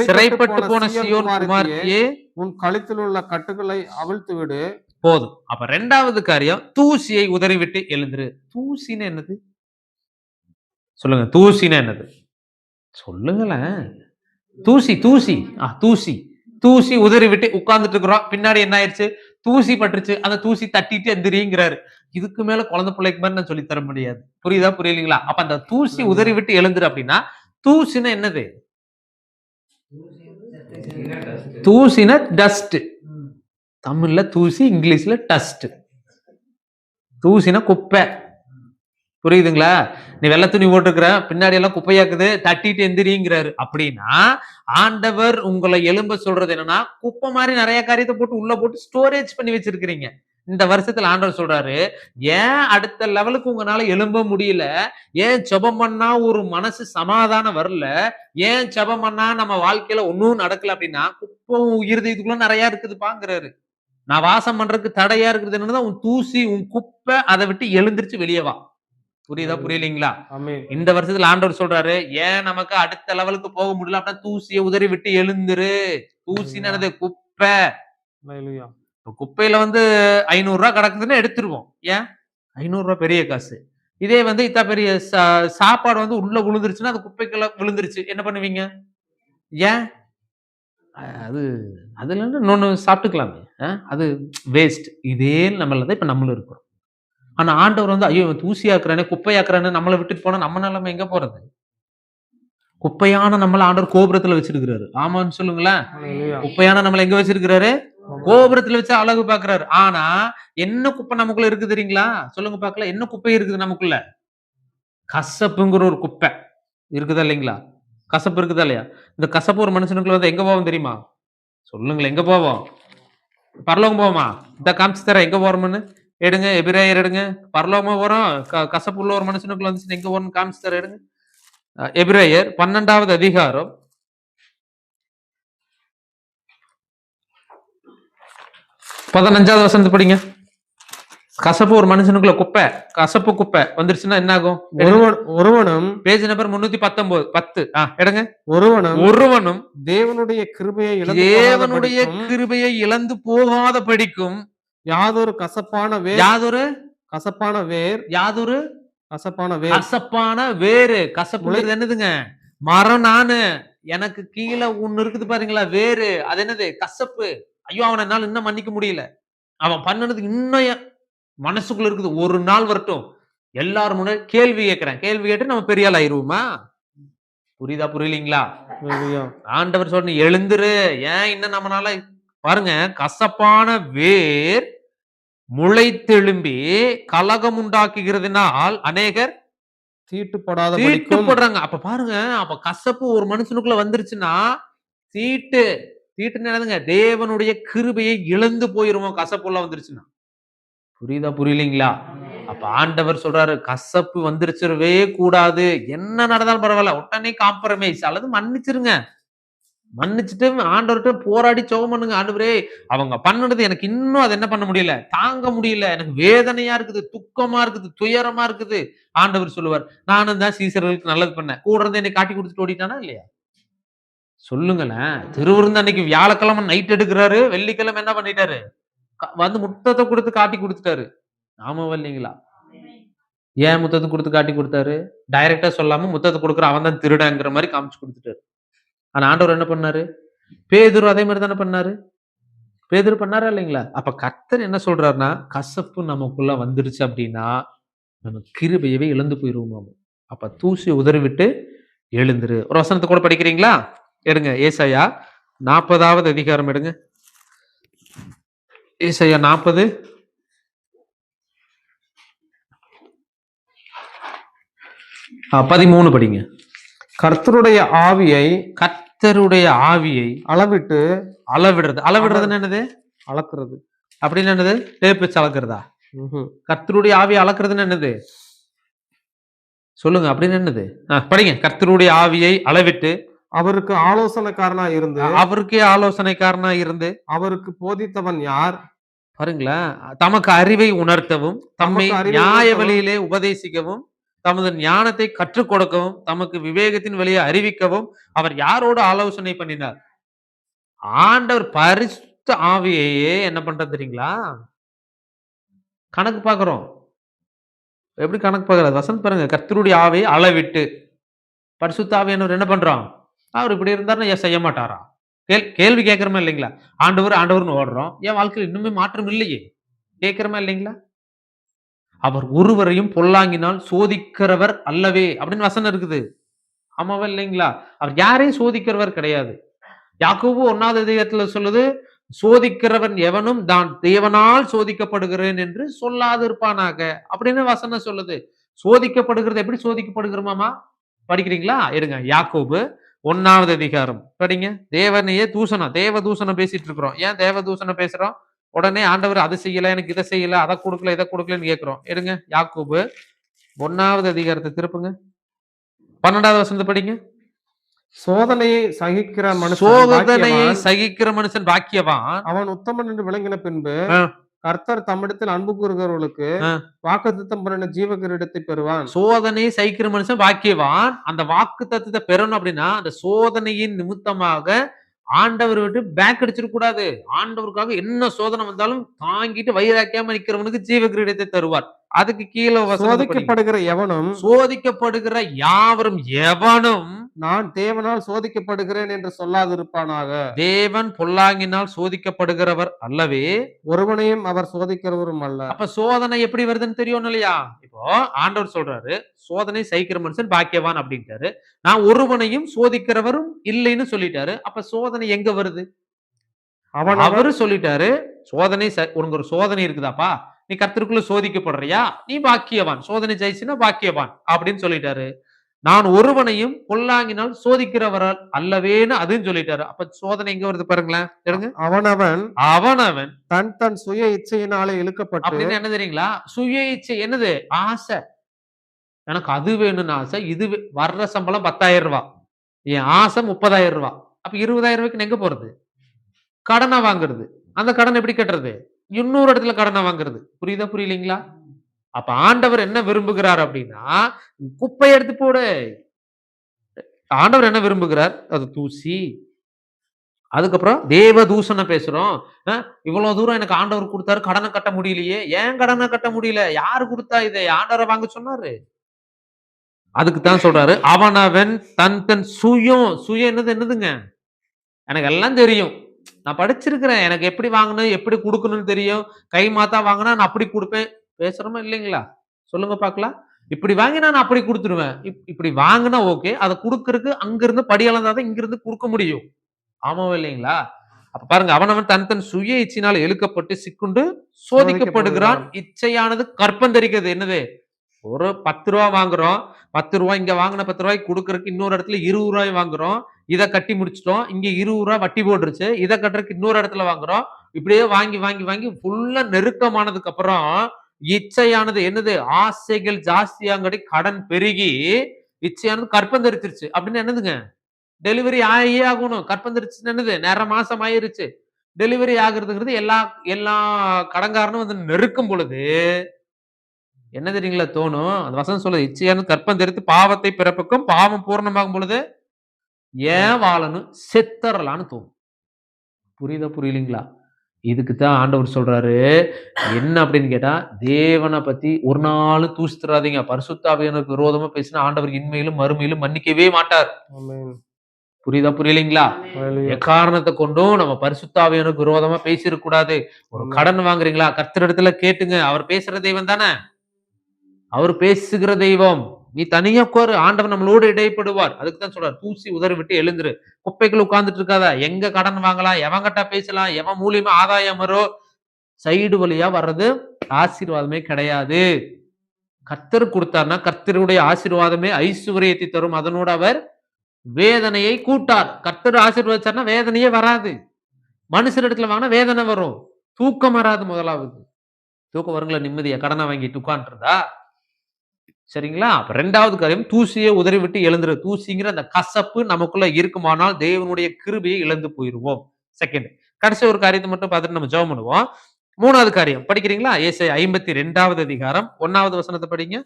சிறைப்பட்டு போன சீயோன் குமாரத்தியே, உன் கழுத்தில் உள்ள கட்டுகளை அவிழ்த்து விடு. போதும். அப்ப 2வது காரியம், தூசியை உதறிவிட்டு எழுந்திரு. தூசின்னு என்னது சொல்லுங்க? தூசின்னு என்னது சொல்லுங்களேன். தூசி தூசி தூசி தூசி உதறிவிட்டு உட்கார்ந்துட்டு இருக்கிறோம். பின்னாடி என்ன ஆயிடுச்சு? தூசி பட்டுருச்சு. அந்த தூசி தட்டிட்டு எந்திரிங்கிறாரு. இதுக்கு மேல குழந்தை பிள்ளைக்கு மாதிரி நான் சொல்லி தர முடியாது. புரியுதா புரியலீங்களா? அப்ப அந்த தூசி உதறி விட்டு எழுந்துரு அப்படின்னா, தூசினா என்னது? தூசினா டஸ்ட். தமிழ்ல தூசி, இங்கிலீஷ்ல டஸ்ட். தூசினா குப்பை. புரியுதுங்களா? நீ வெள்ளை துணி போட்டுக்கிற, பின்னாடி எல்லாம் குப்பையாக்குது, தட்டிட்டு எந்திரிங்கிறாரு. அப்படின்னா ஆண்டவர் உங்களை எழும்ப சொல்றது என்னன்னா, குப்பை மாதிரி நிறைய காரியத்தை போட்டு உள்ள போட்டு ஸ்டோரேஜ் பண்ணி வச்சிருக்கிறீங்க. இந்த வருஷத்துல ஆண்டவர் சொல்றாரு, ஏன் அடுத்த லெவலுக்கு உங்களால எழும்ப முடியல? ஏன் ஜெபம் பண்ணா ஒரு மனசு சமாதானம் வரல? ஏன் ஜெபம் பண்ணா நம்ம வாழ்க்கையில ஒன்னும் நடக்கல? அப்படின்னா குப்பை இருதயத்துக்குள்ள நிறைய இருக்குதுப்பாங்கிறாரு. நான் வாசம் பண்றதுக்கு தடையா இருக்குது என்னன்னா, உன் தூசி, உன் குப்பை, அதை விட்டு எழுந்திருச்சு வெளியே வா. புரியுதா புரியலீங்களா? இந்த வருஷத்துல ஆண்டவர் சொல்றாரு, ஏன் நமக்கு அடுத்த லெவலுக்கு போக முடியல அப்படின்னா, தூசியை உதறி விட்டு எழுந்துரு. தூசினது குப்பை. குப்பையில 500 ரூபாய் கிடக்குதுன்னு எடுத்துருவோம். ஏன்? 500 ரூபாய் பெரிய காசு. இதே இத்த பெரிய சாப்பாடு உள்ள விழுந்துருச்சுன்னா, அது குப்பைக்குள்ள விழுந்துருச்சு, என்ன பண்ணுவீங்க? ஏன்? அது அதுல இருந்து இன்னொன்னு சாப்பிட்டுக்கலாமே. அது வேஸ்ட். இதே நம்மளதான் இப்ப நம்மளும் இருக்கிறோம். ஆனா ஆண்டவர் ஐயோ தூசியாக்குறானே, குப்பையாக்குறானே நம்மளை விட்டுட்டு போனா நம்ம நிலைமை எங்க போறது? குப்பையான நம்மள ஆண்டவர் கோபுரத்துல வச்சிருக்கிறாரு. ஆமான்னு சொல்லுங்களேன். குப்பையான நம்மள எங்க வச்சிருக்கிறாரு? கோபுரத்துல வச்சு அழகு பாக்குறாரு. ஆனா என்ன குப்பை நமக்குள்ள இருக்கு தெரியுங்களா? சொல்லுங்க பாக்கலாம். என்ன குப்பை இருக்குது நமக்குள்ள? கசப்புங்கிற ஒரு குப்பை இருக்குதா இல்லைங்களா? கசப்பு இருக்குதா இல்லையா? இந்த கசப்பு ஒரு மனுஷனுக்குள்ள எங்க போவோம் தெரியுமா? சொல்லுங்களேன், எங்க போவோம்? பரலோகம் போவோமா? இந்த காமிச்சு தர எங்க போறோம்னு எடுங்க. எபிரேயர் எடுங்க. பரலோகமா வரும். கசப்பு உள்ள ஒரு மனுஷனுக்குள்ள வந்துச்சு, எங்க போறோம்னு காமிச்சு தர எடுங்க. எபிரேயர் 12வது அதிகாரம் 15வது வசனத்தை படிங்க. கசப்பு ஒரு மனுஷனுக்குள்ள குப்பை, கசப்பு குப்பை வந்துருச்சுன்னா என்ன ஆகும்? ஒருவனும் பேஜ் நம்பர் 319 10 எடுங்க. ஒருவனும் தேவனுடைய கிருபையை இழந்து போகாத படிக்கும் யாதொரு கசப்பான வேறு. கசப்பு என்னதுங்க? மரம். நானு எனக்கு கீழே ஒண்ணு இருக்குது பாருங்களா, வேறு. அது என்னது? கசப்பு. ஐயோ, அவனை என்னால இன்னும் மன்னிக்க முடியல. அவன் பண்ணனதுக்கு இன்னும் மனசுக்குள்ள இருக்குது. ஒரு நாள் வரட்டும், எல்லாரும் முன்னாடி கேள்வி கேட்கிறேன். கேள்வி கேட்டு நம்ம பெரிய ஆள் ஆயிருவோமா? புரியுதா புரியலீங்களா? ஆண்டவர் சொன்ன எழுந்துரு. ஏன் இன்னும் நம்மளால பாருங்க, கசப்பான வேர் முளைத்தெழும்பி கலகம் உண்டாக்குகிறதுனால் அநேகர் தீட்டுப்படுறாங்க. அப்ப பாருங்க, அப்ப கசப்பு ஒரு மனுஷனுக்குள்ள வந்துருச்சுன்னா தீட்டுன்னு என்னதுங்க? தேவனுடைய கிருபையை இழந்து போயிருவோம் கசப்புள்ள வந்துருச்சுன்னா. புரியுதா புரியலீங்களா? அப்ப ஆண்டவர் சொல்றாரு, கசப்பு வந்துருச்சிடவே கூடாது. என்ன நடந்தாலும் பரவாயில்ல, உடனே காம்ப்ரமைஸ் அல்லது மன்னிச்சிருங்க. மன்னிச்சுட்டு ஆண்டவர்கிட்ட போராடி ஜெபம் பண்ணுங்க. ஆண்டவரே, அவங்க பண்ணது எனக்கு இன்னும் அதை என்ன பண்ண முடியல, தாங்க முடியல. எனக்கு வேதனையா இருக்குது, துக்கமா இருக்குது, துயரமா இருக்குது. ஆண்டவர் சொல்லுவார், நானும் தான் சீசர்களுக்கு நல்லது பண்ணேன். கூட இருந்து என்னை காட்டி கொடுத்துட்டு ஓடிட்டானா இல்லையா? சொல்லுங்களேன். திருவிருந்து அன்னைக்கு வியாழக்கிழமை நைட் எடுக்கிறாரு, வெள்ளிக்கிழமை என்ன பண்ணிட்டாரு? முத்தத்தை கொடுத்து காட்டி கொடுத்துட்டாரு. ஆமாவா இல்லைங்களா? ஏன் முத்தத்தை கொடுத்து காட்டி கொடுத்தாரு? டைரக்டா சொல்லாம முத்தத்தை கொடுக்குற அவன் தான் திருடங்கிற மாதிரி காமிச்சு கொடுத்துட்டாரு. ஆனா ஆண்டவர் என்ன பண்ணாரு? பேதுரு அதே மாதிரி தானே பண்ணாரு. பேதுரு பண்ணாரா இல்லைங்களா? அப்ப கர்த்தர் என்ன சொல்றாருன்னா, கசப்பு நமக்குள்ள வந்துருச்சு அப்படின்னா, நம்ம கிருபையவே இழந்து போயிருவோம். அப்ப தூசி உதறிவிட்டு எழுந்துரு. ஒரு வசனத்தை கூட படிக்கிறீங்களா? எடுங்க. ஏசாயா 40வது அதிகாரம் எடுங்க. ஏசாயா 40 13 படிங்க. கர்த்தருடைய ஆவியை கர்த்தருடைய ஆவியை அளவிட்டு அளவிடுறது. அளவிடுறதுன்னு என்னது? அளக்கிறது. அப்படின்னு என்னது? டேப் வச்சு அளக்குறதா? கர்த்தருடைய ஆவியை அளக்குறதுன்னு என்னது? சொல்லுங்க. அப்படின்னு என்னது? படிங்க. கர்த்தருடைய ஆவியை அளவிட்டு அவருக்கு ஆலோசனைக்காரனா இருந்து அவருக்கே ஆலோசனைக்காரனா இருந்து அவருக்கு போதித்தவன் யார்? பாருங்களேன், தமக்கு அறிவை உணர்த்தவும், தம்மை தமக்கு அறிவை நியாய உணர்த்தவும், வழியிலே உபதேசிக்கவும், தமது ஞானத்தை கற்றுக் கொடுக்கவும், தமக்கு விவேகத்தின் வழியை அறிவிக்கவும் அவர் யாரோடு ஆலோசனை பண்ணினார்? ஆண்டவர் பரிசுத்த ஆவியையே என்ன பண்றது தெரியுங்களா? கணக்கு பார்க்கிறோம். எப்படி கணக்கு பார்க்கறது? வசனம் பாருங்க. கர்த்தருடைய ஆவியை அளவிட்டு பரிசுத்த ஆவியானவர் என்ன பண்றோம்? அவர் இப்படி இருந்தாருன்னா ஏன் செய்ய மாட்டாரா? கேள்வி கேட்கிறோமா இல்லைங்களா? ஆண்டவர் ஆண்டவர்னு ஓடுறோம். என் வாழ்க்கையில் இன்னுமே மாற்றம் இல்லையே. கேட்கிறோமா இல்லைங்களா? அவர் ஒருவரையும் பொல்லாங்கினால் சோதிக்கிறவர் அல்லவே அப்படின்னு வசனம் இருக்குது. ஆமாவா இல்லைங்களா? அவர் யாரையும் சோதிக்கிறவர் கிடையாது. யாக்கோபு 1வது அதிகாரத்துல சொல்லுது, சோதிக்கிறவன் எவனும் தான் தேவனால் சோதிக்கப்படுகிறேன் என்று சொல்லாது இருப்பானாக அப்படின்னு வசனம் சொல்லுது. சோதிக்கப்படுகிறது எப்படி சோதிக்கப்படுகிறோமாமா? படிக்கிறீங்களா? எடுங்க. யாக்கோபு 1வது அதிகாரம் படிங்க. தேவனையே தூஷணம், தேவ தூஷணம் பேசிட்டு இருக்கிறோம். ஏன் தேவ தூஷணம் பேசுறோம்? உடனே ஆண்டவர் அதை செய்யல, எனக்கு இதை செய்யல, அதை கொடுக்கல, இதை கொடுக்கலன்னு கேட்கிறோம். எடுங்க. யாக்கோபு 1வது அதிகாரத்தை திருப்புங்க. 12வது வசனத்தை படிங்க. சோதனையை சகிக்கிற மனுஷன் சோதனையை பாக்கியவான். சகிக்கிற மனுஷன் பாக்கியவான். அவன் உத்தமன் என்று விளங்கின பின்பு ஆ. கர்த்தர் தம்மிடத்தில் அன்பு கூறுகிறவர்களுக்கு ஆ. வாக்குத்தத்தம் பண்ணின ஜீவ கிரீடத்தை பெறுவான். சோதனையை சகிக்கிற மனுஷன் பாக்கியவான். அந்த வாக்கு தத்துவத்தை பெறணும் அப்படின்னா அந்த சோதனையின் நிமித்தமாக ஆண்டவர் விட்டு பேக் அடிச்சிட கூடாது. ஆண்டவருக்காக என்ன சோதனை வந்தாலும் தாங்கிட்டு வைராக்கியமா நிக்கிறவனுக்கு ஜீவ கிரீடத்தை தருவார். அதுக்கு கீழே வசனத்தை படிங்க. சோதிக்கப்படுகிற எவனும் சோதிக்கப்படுகிற யாவரும் எவனும் நான் தேவனால் சோதிக்கப்படுகிறேன் என்று சொல்லாதிருப்பானாக. தேவன் பொல்லாங்கினால் சோதிக்கப்படுகிறவர் அல்லவே. ஒருவனையும் அவர் சோதிக்கிறவரும் அல்ல. அப்ப சோதனை எப்படி வருதுன்னு தெரியும் இல்லையா? இப்போ ஆண்டவர் சொல்றாரு, சோதனை சகிக்கிற மனுஷன் பாக்கியவான் அப்படின்ட்டாரு. நான் ஒருவனையும் சோதிக்கிறவரும் இல்லைன்னு சொல்லிட்டாரு. அப்ப சோதனை எங்க வருது? அவரு சொல்லிட்டாரு, சோதனை உனக்கு ஒரு சோதனை இருக்குதாப்பா, நீ கர்த்தருக்குள்ள சோதிக்கப்படுறியா, நீ பாக்கியவான், சோதனை ஜெயிச்சுன்னா பாக்கியவான் அப்படின்னு சொல்லிட்டாரு. நான் ஒருவனையும் பொல்லாங்கினால் சோதிக்கிறவரால் அல்லவேன்னு அதுன்னு சொல்லிட்டாரு. அப்ப சோதனை எங்க வருது பாருங்களேன். எடுங்க. அவனவன் தன் தன் சுய இச்சையினாலே இழுக்கப்பட்டு. அப்படின்னு என்ன தெரியுங்களா? சுய இச்சை என்னது? ஆசை. எனக்கு அது வேணும்னு ஆசை. இது வர்ற சம்பளம் 10,000 ரூபாய், என் ஆசை 30,000 ரூபாய். அப்ப 20,000 ரூபாய்க்கு எங்க போறது? கடனை வாங்குறது. அந்த கடன் எப்படி கட்டுறது? இன்னொரு இடத்துல கடனை வாங்குறது. புரியுதா புரியலீங்களா? அப்ப ஆண்டவர் என்ன விரும்புகிறார் அப்படின்னா, குப்பை எடுத்து போடு. ஆண்டவர் என்ன விரும்புகிறார்? அது தூசி. அதுக்கப்புறம் தேவ தூஷணம் பேசுறோம். இவ்வளவு தூரம் எனக்கு ஆண்டவர் கொடுத்தாரு, கடனை கட்ட முடியலையே. ஏன் கடனை கட்ட முடியல? யாரு கொடுத்தா இதை? ஆண்டவரை வாங்க சொன்னாரு. அதுக்கு தான் சொல்றாரு, அவனவன் தன் தன் சுயம் என்னதுங்க? எனக்கு எல்லாம் தெரியும், நான் படிச்சிருக்கிறேன், எனக்கு எப்படி வாங்கணும் எப்படி கொடுக்கணும்னு தெரியும். கை மாத்தா வாங்கினா நான் அப்படி கொடுப்பேன். பேசுறோமா இல்லைங்களா? சொல்லுங்க பாக்கலாம். இப்படி வாங்கினா நான் அப்படி கொடுத்துருவேன். இப்படி வாங்கினா ஓகே, அதை கொடுக்கறதுக்கு அங்கிருந்து படி அளந்தாதான் இங்கிருந்து கொடுக்க முடியும். ஆமாவா இல்லைங்களா? அப்ப பாருங்க, அவனவன் தன் தன் சுய இச்சையினால் இழுக்கப்பட்டு சிக்குண்டு சோதிக்கப்படுகிறான். இச்சையானது கற்பந்தரிக்கிறது. என்னது? ஒரு 10 ரூபா வாங்குறோம், 10 ரூபாய் இங்க வாங்கின 10 ரூபாய்க்கு கொடுக்கறதுக்கு இன்னொரு இடத்துல 20 ரூபாய் வாங்குறோம். இதை கட்டி முடிச்சிட்டோம், இங்க 20 ரூபாய் வட்டி போட்டுருச்சு, இதை கட்டுறதுக்கு இன்னொரு இடத்துல வாங்குறோம். இப்படியே வாங்கி வாங்கி வாங்கி ஃபுல்லா நெருக்கமானதுக்கு அப்புறம் இச்சையானது என்னது? ஆசைகள் ஜாஸ்தியாங்கடி கடன் பெருகி இச்சையானது கற்பந்தரிச்சிருச்சு. அப்படின்னு என்னதுங்க? டெலிவரி ஆகியே ஆகணும். கற்பந்தரிச்சு என்னது? நேர மாசம் ஆயிருச்சு. டெலிவரி ஆகுறதுங்கிறது எல்லா கடன்காரனும் வந்து நெருக்கும் பொழுது என்ன தெரியுங்களா தோணும்? அந்த வசனம் சொல்லுது, இச்சையானது கற்பந்தரித்து பாவத்தை பிறப்புக்கும், பாவம் பூர்ணமாகும் பொழுது ஏன் வாழணும், செத்தரலான்னு தோணும். புரியுதா புரியலீங்களா? இதுக்கு தான் ஆண்டவர் சொல்றாரு என்ன அப்படின்னு கேட்டா, தேவனை பத்தி ஒரு நாள் தூசித்துறாதீங்க. பரிசுத்த ஆவியானவருக்கு விரோதமா பேசினா ஆண்டவர் இன்மையிலும் மறுமையிலும் மன்னிக்கவே மாட்டார். புரியுதா புரியலைங்களா? எக்காரணத்தை கொண்டும் நம்ம பரிசுத்தாவியானுக்கு விரோதமா பேசிடக் கூடாது. ஒரு கடன் வாங்குறீங்களா, கர்த்தரிடத்துல கேட்டுங்க. அவர் பேசுற தெய்வம் தானே, அவர் பேசுகிற தெய்வம். நீ தனியா உட்காரு, ஆண்டவர் நம்மளோடு இடைப்படுவார். அதுக்கு தான் சொல்றாரு, தூசி உதறி விட்டு எழுந்துரு. குப்பைக்குள்ள உட்கார்ந்துட்டு இருக்காத. எங்க கடன் வாங்கலாம், எவன்கிட்ட பேசலாம், எவன் மூலியமா ஆதாயம் வரும், சைடு வழியா வர்றது ஆசீர்வாதமே கிடையாது. கர்த்தர் கொடுத்தார்னா கர்த்தருடைய ஆசீர்வாதமே ஐஸ்வர்யத்தை தரும், அதனோடு அவர் வேதனையை கூட்டார். கர்த்தர் ஆசீர்வதிச்சார்னா வேதனையே வராது. மனுஷர் இடத்துல வாங்கினா வேதனை வரும், தூக்கம் வராது. முதலாவது தூக்கம் வருங்களா நிம்மதியா கடனை வாங்கிட்டு உட்கார்ந்துருந்தா? சரிங்களா? ரெண்டாவது காரியம், தூசியை உதறி விட்டு எழுந்துரு. தூசிங்கிற அந்த கசப்பு நமக்குள்ள இருக்குமானால் தேவனுடைய கிருபையை இழந்து போயிருவோம். செகண்ட், கடைசி ஒரு காரியத்தை மட்டும் பார்த்துட்டு நம்ம ஜெபம் பண்ணுவோம். மூணாவது காரியம் படிக்கிறீங்களா? ஏசாயா 52வது அதிகாரம் 1வது வசனத்தை படிங்க.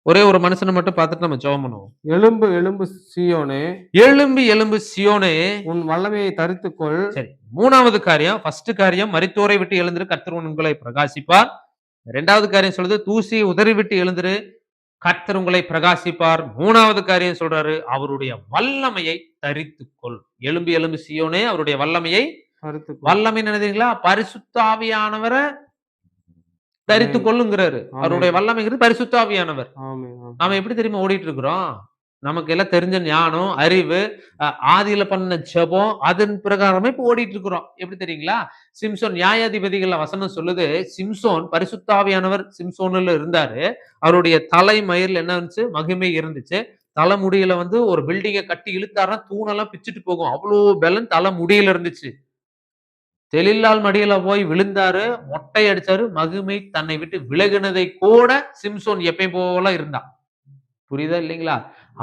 ஒரே ஒரு மனுஷனை மட்டும் பார்த்துட்டு நம்ம ஜெபம் பண்ணுவோம். எழும்பு எழும்பு சீயோனே, எழும்பி எழும்பு சியோனே, உன் வல்லமையை தரித்துக்கொள். சரி, மூணாவது காரியம், ஃபர்ஸ்ட் காரியம் மரித்தோரை விட்டு எழுந்திரு, கர்த்தர் உங்களை பிரகாசிப்பார். ரெண்டாவது காரியம் சொல்றது, தூசியை உதறி விட்டு எழுந்திரு, கர்த்தர் உங்களை பிரகாசிப்பார். மூணாவது காரியம் சொல்றாரு, அவருடைய வல்லமையை தரித்துக்கொள். எழும்பி எழும்பு சியோனே, அவருடைய வல்லமையை, வல்லமை நினைக்கிறீங்களா? பரிசுத்த ஆவியானவரை தரித்து கொள்ளுங்கிறாரு. அவருடைய வல்லமைங்கிறது பரிசுத்த ஆவியானவர். நாம எப்படி தெரியுமா ஓடிட்டு இருக்கிறோம்? நமக்கு எல்லாம் தெரிஞ்ச ஞானம், அறிவு, ஆதியில பண்ண ஜெபம், அதன் பிரகாரமே இப்ப ஓடிட்டு இருக்கிறோம். எப்படி தெரியுங்களா? சிம்சோன் நியாயாதிபதிகள் வசனம் சொல்லுது, சிம்சோன் பரிசுத்த ஆவியானவர் சிம்சோன்ல இருந்தாரு. அவருடைய தலை மயிர்ல என்ன இருந்துச்சு? மகிமை இருந்துச்சு. தலைமுடியில ஒரு பில்டிங்கை கட்டி இழுத்தாருன்னா தூணெல்லாம் பிச்சுட்டு போகும், அவ்வளோ பலன் தலை முடியில இருந்துச்சு. தெளிலால் மடியில போய் விழுந்தாரு, மொட்டை அடிச்சாரு, மகிமை தன்னை விட்டு விலகினதை கூட சிம்சோன் எப்பயும் போல இருந்தான். புரியுதா இல்லைங்களா?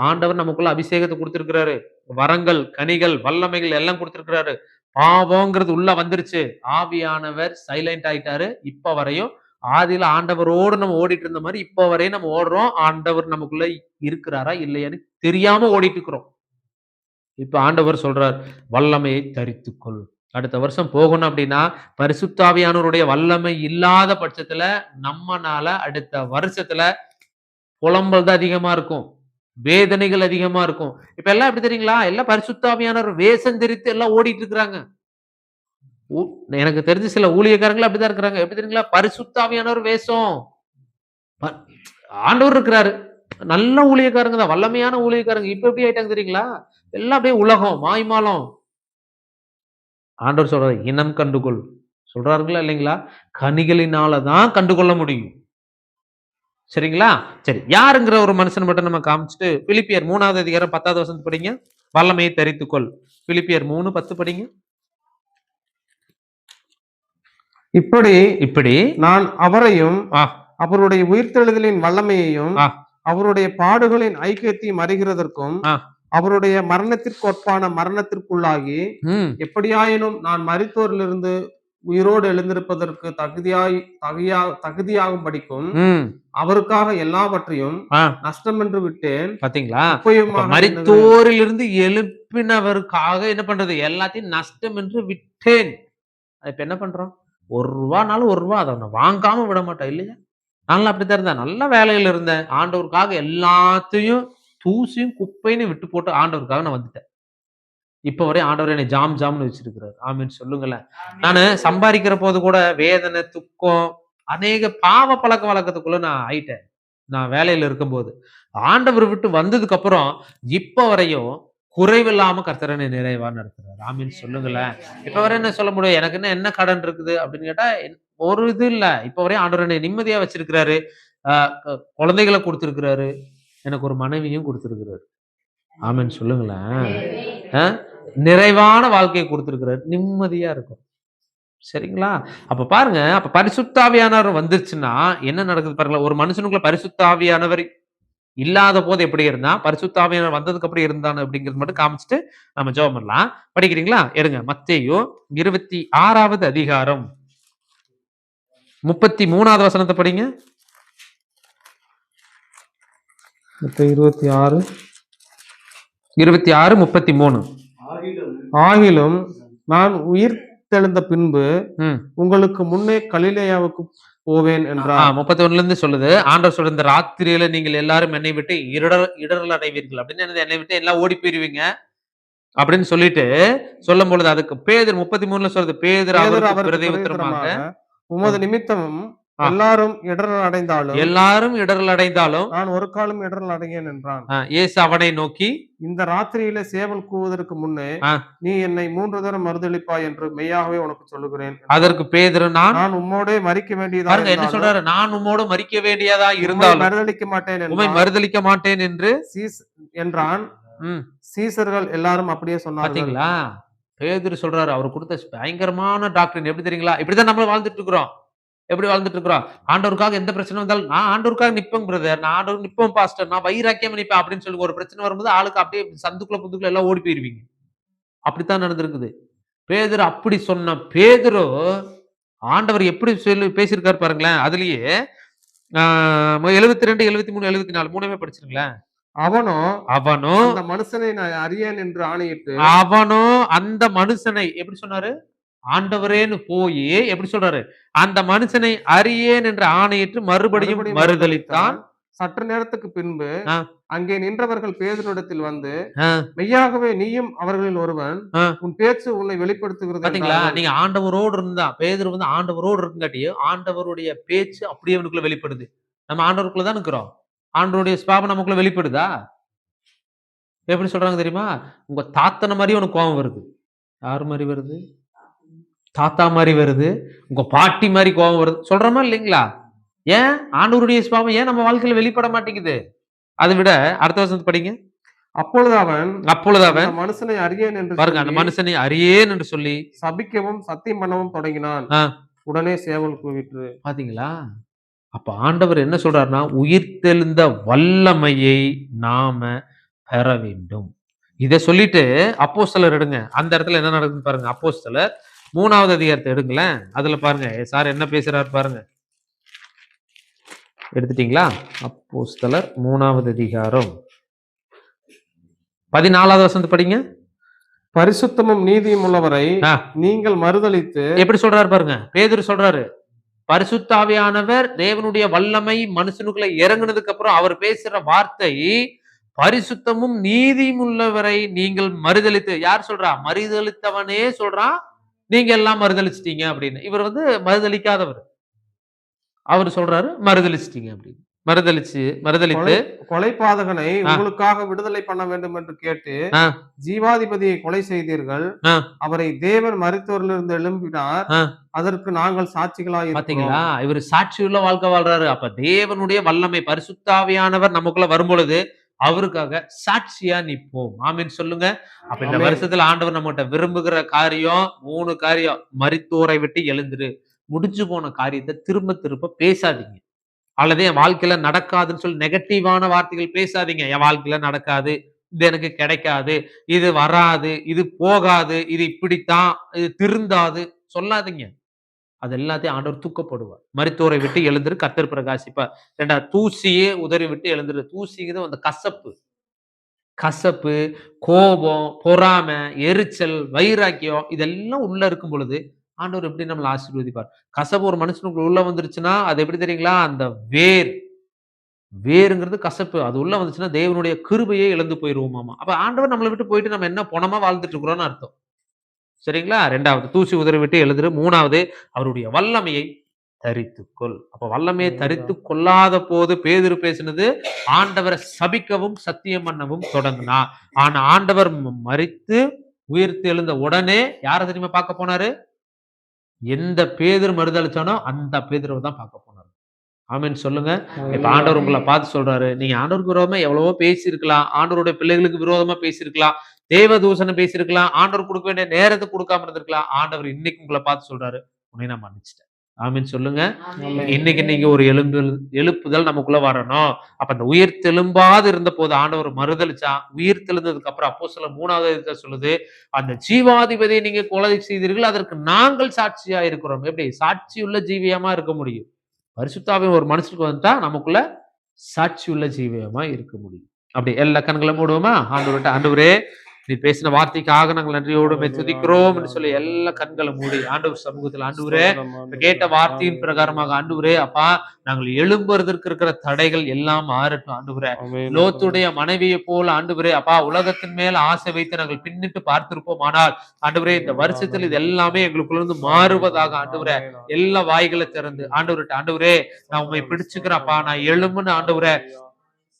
ஆண்டவர் நமக்குள்ள அபிஷேகத்தை கொடுத்திருக்கிறாரு, வரங்கள், கனிகள், வல்லமைகள் எல்லாம் கொடுத்திருக்கிறாரு. பாவங்கிறது உள்ள வந்துருச்சு, ஆவியானவர் சைலண்ட் ஆயிட்டாரு. இப்ப வரையும் ஆதியில ஆண்டவரோடு நம்ம ஓடிட்டு இருந்த மாதிரி இப்ப வரையும் நம்ம ஓடுறோம். ஆண்டவர் நமக்குள்ள இருக்கிறாரா இல்லையான்னு தெரியாம ஓடிட்டு இருக்கிறோம். இப்ப ஆண்டவர் சொல்றார், வல்லமையை தரித்துக்கொள். அடுத்த வருஷம் போகணும் அப்படின்னா பரிசுத்தாவியானவருடைய வல்லமை இல்லாத பட்சத்துல நம்மனால அடுத்த வருஷத்துல புலம்பல் தான் அதிகமா இருக்கும், வேதனைகள் அதிகமா இருக்கும். இப்ப எல்லாம் எப்படி தெரியுங்களா? எல்லாம் பரிசுத்தாவியானவர் வேஷம் தெரித்து எல்லாம் ஓடிட்டு இருக்கிறாங்க. எனக்கு தெரிஞ்ச சில ஊழியக்காரங்கள் அப்படிதான் இருக்கிறாங்க. எப்படி தெரியுங்களா? பரிசுத்தாவியானவர் வேஷம். ஆண்டவர் இருக்கிறாரு, நல்ல ஊழியக்காரங்க தான், வல்லமையான ஊழியக்காரங்க. இப்ப எப்படி ஆயிட்டாங்க தெரியுங்களா? எல்லாம் அப்படியே உலகம், மாய்மாலம். ஆண்டவர் சொல்றாரு, இனம் கண்டுகொள் சொல்றாருங்களா இல்லைங்களா? கனிகளினாலதான் கண்டுகொள்ள முடியும். சரிங்களா? சரி, யாருங்கிற ஒரு மனுஷன் மட்டும் நம்ம காமிச்சிட்டு பிலிப்பியர் 3வது அதிகாரம் 10வது வசனம் படிங்க. வல்லமையை தரித்துக்கொள். பிலிப்பியர் 3:10 படிங்க. இப்படி நான் அவரையும் அவருடைய உயிர்த்தெழுதலின் வல்லமையையும் அவருடைய பாடுகளின் ஐக்கியத்தையும் அறிகிறதற்கும் அவருடைய மரணத்திற்கு ஒப்பான மரணத்திற்குள்ளாகி எப்படியாயினும் நான் மரித்தோரிலிருந்து உயிரோடு எழுந்திருப்பதற்கு தகுதியாகும் படிக்கும் அவருக்காக எல்லாவற்றையும் நஷ்டம் என்று விட்டேன். பாத்தீங்களா? மரித்தோரிலிருந்து எழுப்பினவருக்காக என்ன பண்றது? எல்லாத்தையும் நஷ்டம் என்று விட்டேன். இப்ப என்ன பண்றோம்? ₹1 அதை வாங்காம விட மாட்டோம் இல்லையா? நான் அப்படித்தான் இருந்தேன், நல்ல வேலையில இருந்தேன், ஆண்டவருக்காக எல்லாத்தையும் தூசியும் குப்பைன்னு விட்டு போட்டு ஆண்டவருக்காக நான் வந்துட்டேன். இப்ப வரை ஆண்டவர் என்னை ஜாம்னு வச்சிருக்கிறாரு. ஆமீன் சொல்லுங்களேன். நானு சம்பாதிக்கிற போது கூட வேதனை, துக்கம், அநேக பாவ பழக்க வழக்கத்துக்குள்ள நான் ஆயிட்டேன். நான் வேலையில இருக்கும்போது ஆண்டவர் விட்டு வந்ததுக்கு அப்புறம் இப்ப வரையும் குறைவில்லாம கர்த்தரனை நிறைவா நடத்துறாரு. ஆமீன் சொல்லுங்களேன். இப்ப வரை என்ன சொல்ல முடியும்? எனக்கு என்ன கடன் இருக்குது அப்படின்னு கேட்டா ஒரு இது இல்ல. இப்ப வரையும் ஆண்டவர் என்னை நிம்மதியா வச்சிருக்கிறாரு. குழந்தைகளை கொடுத்திருக்கிறாரு, எனக்கு ஒரு மனைவியும் கொடுத்திருக்கிறாரு. ஆமீன் சொல்லுங்களேன். நிறைவான வாழ்க்கையை கொடுத்திருக்கிறாரு, நிம்மதியா இருக்கும். சரிங்களா? அப்ப பாருங்க, அப்ப பரிசுத்தாவியானவர் வந்துருச்சுன்னா என்ன நடக்குது பாருங்களா? ஒரு மனுஷனுக்குள்ள பரிசுத்தாவியானவர் இல்லாத போது எப்படி இருந்தா, பரிசுத்தாவியானவர் வந்ததுக்கு அப்புறம் இருந்தான் அப்படிங்கிறது மட்டும் காமிச்சிட்டு நம்ம ஜெபம் பண்ணலாம். படிக்கிறீங்களா? எடுங்க, மத்தேயு 26வது அதிகாரம் 33வது வசனத்தை படிங்க. 26:33. ஆகிலும் நான் உயிர் தெழுந்த பின்பு உங்களுக்கு முன்னே கலிலேயாவுக்கு போவேன் என்றார். 31ல இருந்து சொல்லுது. ஆண்டவர் சொல்ற, இந்த ராத்திரியில நீங்கள் எல்லாரும் என்னை விட்டு இடரல் அடைவீர்கள் அப்படின்னு. என்னை விட்டு எல்லாம் ஓடி போயிருவீங்க. அப்படின்னு சொல்லிட்டு சொல்லும் பொழுது அதுக்கு பேதுரு 33 சொல்றது, பேதுரு பேதுரு அவருக்கு அவருக்கு பிரதியுத்தரமாக, பிரதியுத்தரமாக, உமது நிமித்தமும் எல்லாரும் இடறல் அடைந்தாலும் எல்லாரும் இடரல் அடைந்தாலும் நான் ஒரு காலம் இடறல் அடையேன் என்றான். இயேசு அவனை நோக்கி, இந்த ராத்திரியிலே சேவல் கூவுவதற்கு முன்னே ஆ. நீ என்னை 3 தரம் மறுதலிப்பாய் என்று மெய்யாகவே உனக்கு சொல்லுகிறேன் என்றான். அதற்கு பேதுரு, நான் உம்மோடே மரிக்க வேண்டியதா பாருங்க என்ன இருந்தாலும் சொல்றாரு, நான் உம்மோடு மரிக்க வேண்டியதா உம்மை இருந்தாலும் மறுதலிக்க மாட்டேன் உம்மை என்றான். மறுதலிக்க மாட்டேன் என்று என்றான். ம், சீசர்கள் எல்லாரும் அப்படியே சொன்னார்கள். பாத்தீங்களா? பேதுரு சொல்றாரு, அவர் கொடுத்த பயங்கரமான டாக்டர் எப்படி தெரியுங்களா? இப்படிதான் நம்ம வாழ்ந்துட்டு இருக்கிறோம். எப்படி வாழ்ந்துட்டு இருக்கிறோம்? ஆண்டவருக்காக எந்த பிரச்சனை வந்தாலும் நான் ஆண்டவருக்காக நிப்பேன் பிரதர், நான் ஆண்டவர் நிப்பேன் பாஸ்டர், நான் வைராக்கியம் நிப்பேன் அப்படின்னு சொல்லி ஒரு பிரச்சனை வரும்போது ஆளுக்கு அப்படியே சந்துக்குள்ள புந்துக்குள்ள எல்லாம் ஓடி போயிருவீங்க. அப்படித்தான் நடந்திருக்குது. பேதுரு அப்படி சொன்ன பேதுரு ஆண்டவர் எப்படி சொல்லி பேசியிருக்காரு பாருங்களேன். அதுலயே 72, 73, 74 மூணுமே படிச்சிருங்களேன். அவனோ அவனும் அந்த மனுஷனை நான் அறியேன் என்று ஆணையிட்டு அந்த மனுஷனை எப்படி சொன்னாரு? ஆண்டவரேன்னு போய் எப்படி சொல்றாரு? அந்த மனுஷனை அறியேன் என்று ஆணையிட்டு மறுபடியும் மறுதலித்தான். சற்று நேரத்துக்கு பின்பு ஆ. அங்கே நின்றவர்கள் பேதுருவிடத்தில் வந்து, ஆ. மெய்யாகவே நீயும் அவர்களில் ஒருவன், ஆ. உன் பேச்சு உன்னை வெளிப்படுத்துகிறது பாத்தீங்களா? என்றார்கள். நீங்க ஆண்டவரோடு இருந்தா, பேதுரு வந்து ஆண்டவரோடு இருக்குங்காட்டியும் ஆண்டவருடைய பேச்சு அப்படியே அவனுக்குள்ள வெளிப்படுது. நம்ம ஆண்டவருக்குள்ளதான் இருக்கிறோம். ஆண்டவருடைய சுபாவம் நமக்குள்ள வெளிப்படுதா? எப்படி சொல்றாங்க தெரியுமா? உங்க தாத்தன மாதிரி உனக்கு கோபம் வருது. யாரு மாதிரி வருது? தாத்தா மாதிரி வருது. உங்க பாட்டி மாதிரி கோபம் வருது. சொல்றோமா இல்லைங்களா? ஏன் ஆண்டவருடைய சுபாவம் ஏன் நம்ம வாழ்க்கையில வெளிப்பட மாட்டேங்குது? அதை விட அடுத்த வசனத்தை படிங்க. அப்பொழுது அவன் அந்த மனுஷனை அறியேன் என்று பாருங்க, அந்த மனுஷனை அறியேன் என்று சொல்லி சபிக்கவும் சத்தியம் பண்ணவும் தொடங்கினான். ஆ. உடனே சேவல் கூவிற்று. பாத்தீங்களா? அப்ப ஆண்டவர் என்ன சொல்றாருன்னா, உயிர்த்தெழுந்த வல்லமையை நாம பெற வேண்டும். இத சொல்லிட்டு அப்போஸ்தலர் எடுங்க. அந்த இடத்துல என்ன நடக்குதுன்னு பாருங்க. அப்போஸ்தலர் 3வது அதிகாரத்தை எடுங்களேன். அதுல பாருங்க சார் என்ன பேசுறாரு பாருங்க. எடுத்துட்டீங்களா? அப்போஸ்தலர் 3வது அதிகாரம் 14வது வசனத்தை படிங்க. பரிசுத்தமும் நீதியும் உள்ளவரை ஆ. நீங்கள் மறுதலித்து எப்படி சொல்றாரு பாருங்க. பேதுரு சொல்றாரு, பரிசுத்தாவியானவர் தேவனுடைய வல்லமை மனுஷனுக்குள்ள இறங்குனதுக்கு அப்புறம் அவர் பேசுற வார்த்தை, பரிசுத்தமும் நீதியும் உள்ளவரை நீங்கள் மறுதலித்து, யார் சொல்றா? மறுதலித்தவனே சொல்றான், நீங்க எல்லாம் மறுதலிச்சிட்டீங்க அப்படின்னு. இவர் வந்து மறுதலிக்காதவர். அவர் சொல்றாரு மறுதலிச்சிட்டீங்க அப்படின்னு. மறுதலித்து கொலைபாதகனை ஆ. உங்களுக்காக விடுதலை பண்ண வேண்டும் என்று கேட்டு ஆ. ஜீவாதிபதியை கொலை செய்தீர்கள். ஆ. அவரை தேவன் மரித்தோரிலிருந்து எழும்பினார். ஆ. அதற்கு நாங்கள் சாட்சிகளாய் பாத்தீங்களா? இருக்கிறோம். இவர் சாட்சியுள்ள வாழ்க்கை வாழ்றாரு. அப்ப தேவனுடைய வல்லமை பரிசுத்தாவியானவர் நமக்குள்ள வரும் பொழுது அவருக்காக சாட்சியா நிற்போம். ஆமீன் சொல்லுங்க. அப்ப இந்த ஆமென். வருஷத்துல ஆண்டவர் நம்மகிட்ட விரும்புகிற காரியம் 3 காரியம். மரித்தோரை விட்டு எழுந்துரு. முடிஞ்சு போன காரியத்தை திரும்ப திரும்ப பேசாதீங்க. அல்லது என் வாழ்க்கையில நடக்காதுன்னு சொல்லி நெகட்டிவான வார்த்தைகள் பேசாதீங்க. என் வாழ்க்கையில நடக்காது, இது எனக்கு கிடைக்காது, இது வராது, இது போகாது, இது இப்படித்தான், இது திருந்தாது சொல்லாதீங்க. அது எல்லாத்தையும் ஆண்டவர் தூக்கப்படுவார். மரித்தோரை விட்டு எழுந்துரு, கர்த்தர் பிரகாசிப்பார். 2வது, தூசியே உதறி விட்டு எழுந்துரு. தூசிங்கிறது அந்த கசப்பு, கோபம், பொறாமை, எரிச்சல், வைராக்கியம் இதெல்லாம் உள்ள இருக்கும் பொழுது ஆண்டவர் எப்படி நம்மளை ஆசீர்வதிப்பார். கசப்பு ஒரு மனுஷனுக்கு உள்ள வந்துருச்சுன்னா அது எப்படி தெரியுங்களா? அந்த வேருங்கிறது கசப்பு. அது உள்ள வந்துச்சுன்னா தேவனுடைய கிருபையே இழந்து போயிருவோமாமா. அப்ப ஆண்டவர் நம்மளை விட்டு போயிட்டு நம்ம என்ன பொணமா வாழ்ந்துட்டு இருக்கிறோம்னு அர்த்தம். சரிங்களா? 2வது, தூசி உதறி விட்டு எழுதுரு. 3வது, அவருடைய வல்லமையை தரித்துக்கொள். அப்ப வல்லமையை தரித்து கொள்ளாத போது பேதுரு பேசினது ஆண்டவரை சபிக்கவும் சத்தியம் பண்ணவும் தொடங்கினா. ஆனா ஆண்டவர் மரித்து உயிர்த்து எழுந்த உடனே யாரை தெரியுமா பார்க்க போனாரு? எந்த பேதுரு மறுதளிச்சானோ அந்த பேதுருவை தான் பார்க்க போனாரு. ஆமென் சொல்லுங்க. இப்ப ஆண்டவர் உங்களை பார்த்து சொல்றாரு, நீங்க ஆண்டவருக்கு விரோதமா எவ்வளவோ பேசியிருக்கலாம், ஆண்டவருடைய பிள்ளைகளுக்கு விரோதமா பேசியிருக்கலாம், தேவ தூஷணம் பேசியிருக்கலாம், ஆண்டவர் கொடுக்க வேண்டிய நேரத்தை கொடுக்காம இருந்திருக்கலாம். ஆண்டவர் இன்னைக்கு உங்களை பார்த்து சொல்றாரு, உன்னை நான் மன்னிச்சிட்டேன். ஆமென் சொல்லுங்க. இன்னைக்கு நீங்க ஒரு எழுப்புதல் நமக்குள்ள வரணும். அப்ப அந்த உயிர் தெலும்பாது இருந்த போது ஆண்டவர் மறுதளிச்சான். உயிர் தெழுந்ததுக்கு அப்புறம் அப்போஸ்தலர் 3வது சொல்லுது, அந்த ஜீவாதிபதியை நீங்க கொலை செய்தீர்கள், அதற்கு நாங்கள் சாட்சியா இருக்கிறோம். எப்படி சாட்சியுள்ள ஜீவியமா இருக்க முடியும்? பரிசுத்தாவின் ஒரு மனுஷனுக்கு வந்துட்டா நமக்குள்ள சாட்சியுள்ள ஜீவியமா இருக்க முடியும். அப்படி எல்லா கண்களை மூடுவோமா? ஆண்டவரே நீ பேசின வார்த்தைக்காக நாங்கள் நன்றியோடு துதிக்கிறோம் என்று சொல்லி எல்லா கண்களை மூடி ஆண்டவர் சமூகத்தில், ஆண்டவரே கேட்ட வார்த்தையின் பிரகாரமாக ஆண்டவரே அப்பா நாங்கள் எழும்புறதற்கு இருக்கிற தடைகள் எல்லாம் மாறட்டும் ஆண்டவரே. லோத்துடைய மனைவியை போல ஆண்டவரே அப்பா உலகத்தின் மேல ஆசை வைத்து நாங்கள் பின்னிட்டு பார்த்திருப்போம். ஆனால் ஆண்டவரே இந்த வருஷத்தில் இது எல்லாமே எங்களுக்குள்ள இருந்து மாறுவதாக ஆண்டவரே எல்லா வாய்களை திறந்து ஆண்டவர்கிட்ட, ஆண்டவரே நான் உண்மை பிடிச்சுக்கிறேன்ப்பா, நான் எழும்புன்னு ஆண்டவரே,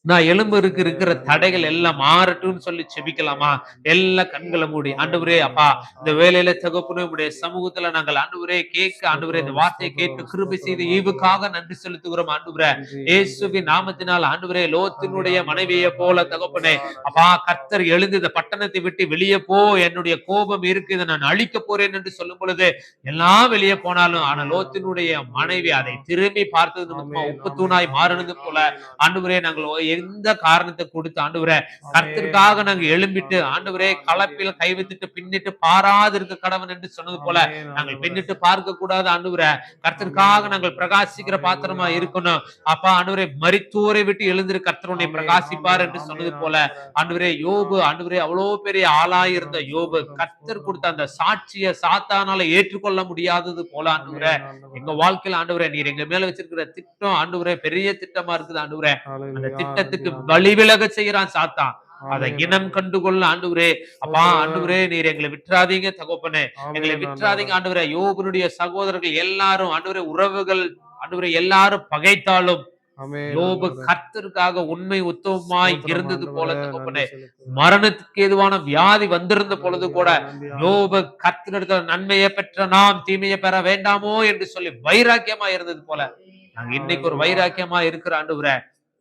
நான் எலும்பு இருக்கிற தடைகள் எல்லாம் மாறட்டும்னு சொல்லி செபிக்கலாமா? எல்லா கண்களை மூடி ஆண்டவரே அப்பா இந்த வேலையில தகப்பனே உடைய சமூகத்துல நாங்கள் ஆண்டவரே கேட்க, ஆண்டவரே இந்த வார்த்தையை கேட்டு கிருபை செய்து ஈவுக்காக நன்றி செலுத்துகிறோம் ஆண்டவரே. இயேசுவின் நாமத்தினால் ஆண்டவரே லோத்தினுடைய மனைவியை போல தகப்பனே அப்பா கர்த்தர் எழுந்து இந்த பட்டணத்தை விட்டு வெளியே போ, என்னுடைய கோபம் இருக்கு, இதை நான் அழிக்க போறேன் என்று சொல்லும் பொழுது எல்லாம் வெளியே போனாலும் ஆனா லோத்தினுடைய மனைவி அதை திரும்பி பார்த்தது நிமித்தமா உப்பு தூணாய் மாறினது போல ஆண்டவரே நாங்கள் எந்த காரணத்தை கொடுத்து ஆண்டவரே கர்த்தருக்காக நாங்க எழும்பிட்டு ஆண்டவரே கலப்பில கை வைத்துட்டு பின்னிட்டு பாராது இருக்க கடவன் என்று சொன்னது போல நாங்கள் பின்னிட்டு பார்க்க கூடாது ஆண்டவரே. கர்த்தருக்காக நாங்கள் பிரகாசிக்கிற பாத்திரமா இருக்கணும் அப்பா. ஆண்டவரே மரித்தோரை விட்டு எழுந்திரு கர்த்தர் உன்னை பிரகாசிப்பார் என்று சொன்னது போல ஆண்டவரே யோபு ஆண்டவரே அவ்வளவு பெரிய ஆளாயிருந்த யோபு கர்த்தர் கொடுத்த அந்த சாட்சியை சாத்தானால ஏற்றுக்கொள்ள முடியாதது போல ஆண்டவரே எங்க வாழ்க்கையில ஆண்டவரே நீர் எங்க மேல வச்சிருக்கிற திட்டம் ஆண்டவரே பெரிய திட்டமா இருக்குது ஆண்டவரே. அந்த திட்டத்துக்கு வழி விலக செய்யறான் சாத்தான், அதை இனம் கண்டுகொள்ள ஆண்டவரே அப்பா. ஆண்டவரே நீர் எங்களை விட்டுறாதீங்க தகப்பனே, எங்களை விட்டுறாதீங்க ஆண்டவரே. யோபனுடைய சகோதரர்கள் எல்லாரும் ஆண்டவரே உறவுகள் ஆண்டவரே எல்லாரும் பகைத்தாலும் யோபு கர்த்தருக்காக உண்மை உத்தமமாய் இருந்தது போல தகப்பனே. மரணத்துக்கு ஏதுவான வியாதி வந்திருந்த பொழுது கூட யோபு கர்த்தரிடத்துல நன்மையை பெற்ற நாம் தீமையை பெற வேண்டாமோ என்று சொல்லி வைராக்கியமா இருந்தது போல நாங்க இன்னைக்கு ஒரு வைராக்கியமா இருக்கிற ஆண்டவரே.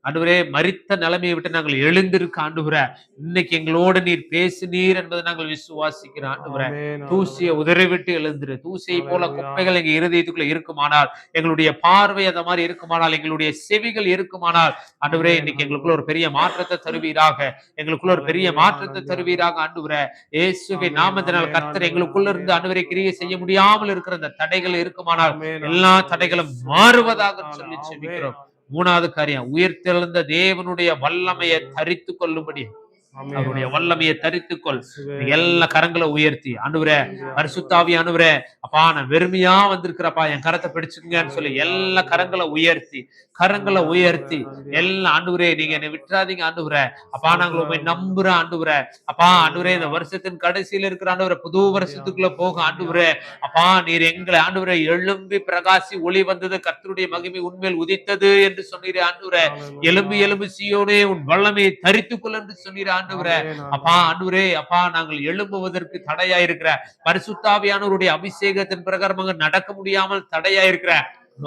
ஆண்டவரே மரித்த நிலைமையை விட்டு நாங்கள் எழுந்திருக்க ஆண்டவரே இன்னைக்கு எங்களோடு நீர் பேசினீர் என்பதை நாங்கள் விசுவாசிக்கிறோம் ஆண்டவரே. தூசியை உதறி விட்டு எழுந்துரு. தூசியை போல குப்பைகள் எங்க இருதயத்துக்குள்ள இருக்குமானால், எங்களுடைய பார்வை அந்த மாதிரி இருக்குமானால், எங்களுடைய செவிகள் இருக்குமானால் ஆண்டவரே இன்னைக்கு எங்களுக்குள்ள ஒரு பெரிய மாற்றத்தை தருவீராக, எங்களுக்குள்ள ஒரு பெரிய மாற்றத்தை தருவீராக ஆண்டவரே. இயேசுவின் நாமத்தினால் கர்த்தர் எங்களுக்குள்ள இருந்து ஆண்டவரை கிரியை செய்ய முடியாமல் இருக்கிற அந்த தடைகள் இருக்குமானால் எல்லா தடைகளும் மாறுவதாக சொல்லி செபிக்கிறோம். மூணாவது காரியம், உயிர்த்தெழுந்த தேவனுடைய வல்லமையை தரித்து கொள்ளும்படி அவருடைய வல்லமையை தரித்துக்கொள். எல்லா கரங்களை உயர்த்தி ஆண்டவரே பரிசுத்த ஆவியானவரே அப்பா நான் வெறுமையா வந்திருக்கிறப்பா என் கரத்தை பிடிச்சுங்கன்னு சொல்லி எல்லா கரங்களை உயர்த்தி எல்லா ஆண்டவரே நீங்க என்னை விட்டுறாதீங்க ஆண்டவரே அப்பா. நாங்கள் உண்மை நம்புறோம் ஆண்டவரே அப்பா. ஆண்டவரே இந்த வருஷத்தின் கடைசியில இருக்கிற ஆண்டவரே புது வருஷத்துக்குள்ள போக ஆண்டவரே அப்பா நீர் எங்களை ஆண்டவரே எழும்பி பிரகாசி ஒளி வந்தது, கர்த்தருடைய மகிமை உண்மையில் உதித்தது என்று சொன்னீரே ஆண்டவரே. எலும்பி சீயோனே உன் வல்லமையை தரித்துக்கொள் என்று சொன்னீரே ஆண்டவரே அப்பா. ஆண்டவரே அப்பா நாங்கள் எழும்புவதற்கு தடையா இருக்கிற பரிசுத்த ஆவியானவருடைய அபிஷேகத்தின் பிரகாரமாக நடக்க முடியாமல் தடையா இருக்கிற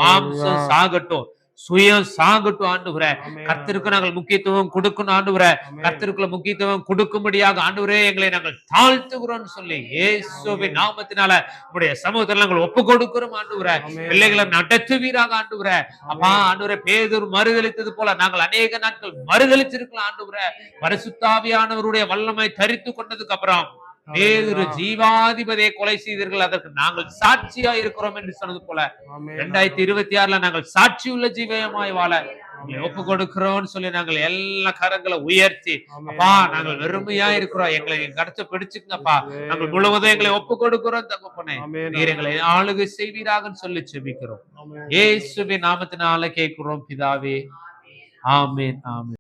மாம்சம் சாகட்டும், சுயம் சாகட்டும் ஆண்டவரே. கர்த்தருக்கு நாங்கள் முக்கியத்துவம் கொடுக்கணும் ஆண்டவரே. கர்த்தருக்குள்ள முக்கியத்துவம் கொடுக்கும்படியாக ஆண்டவரே எங்களை நாங்கள் தாழ்த்துகிறோம் சொல்லி இயேசுவின் நாமத்தினால உடைய சமூகத்தில் நாங்கள் ஒப்பு கொடுக்கிறோம் ஆண்டவரே. பிள்ளைகளை நடத்துவீராக ஆண்டவரே அப்பா. ஆண்டவரே பேதுரு மறுதளித்தது போல நாங்கள் அநேக நாட்கள் மறுதளிச்சிருக்கலாம் ஆண்டவரே. பரிசுத்த ஆவியானவருடைய வல்லமை தரித்து கொண்டதுக்கு அப்புறம் பேதுரு ஜீவாதிபதியை கொலை செய்தீர்கள், அதற்கு நாங்கள் சாட்சியா இருக்கிறோம் என்று சொன்னது போல 2026 நாங்கள் சாட்சியுள்ள ஜீவமாய் வாழ ஒப்பு கொடுக்கிறோம்னு சொல்லி நாங்கள் எல்லா கரங்களை உயர்த்தி அப்பா நாங்கள் வெறுமையா இருக்கிறோம், எங்களை கடத்த பிடிச்சுங்கப்பா, நாங்கள் முழுவதும் எங்களை ஒப்பு கொடுக்கிறோம் தகப்பனே. நீர் எங்களை ஆளுகை செய்வீராக சொல்லி செபிக்கிறோம். இயேசுவின் நாமத்தினால கேட்கிறோம் பிதாவே. ஆமென் ஆமென்.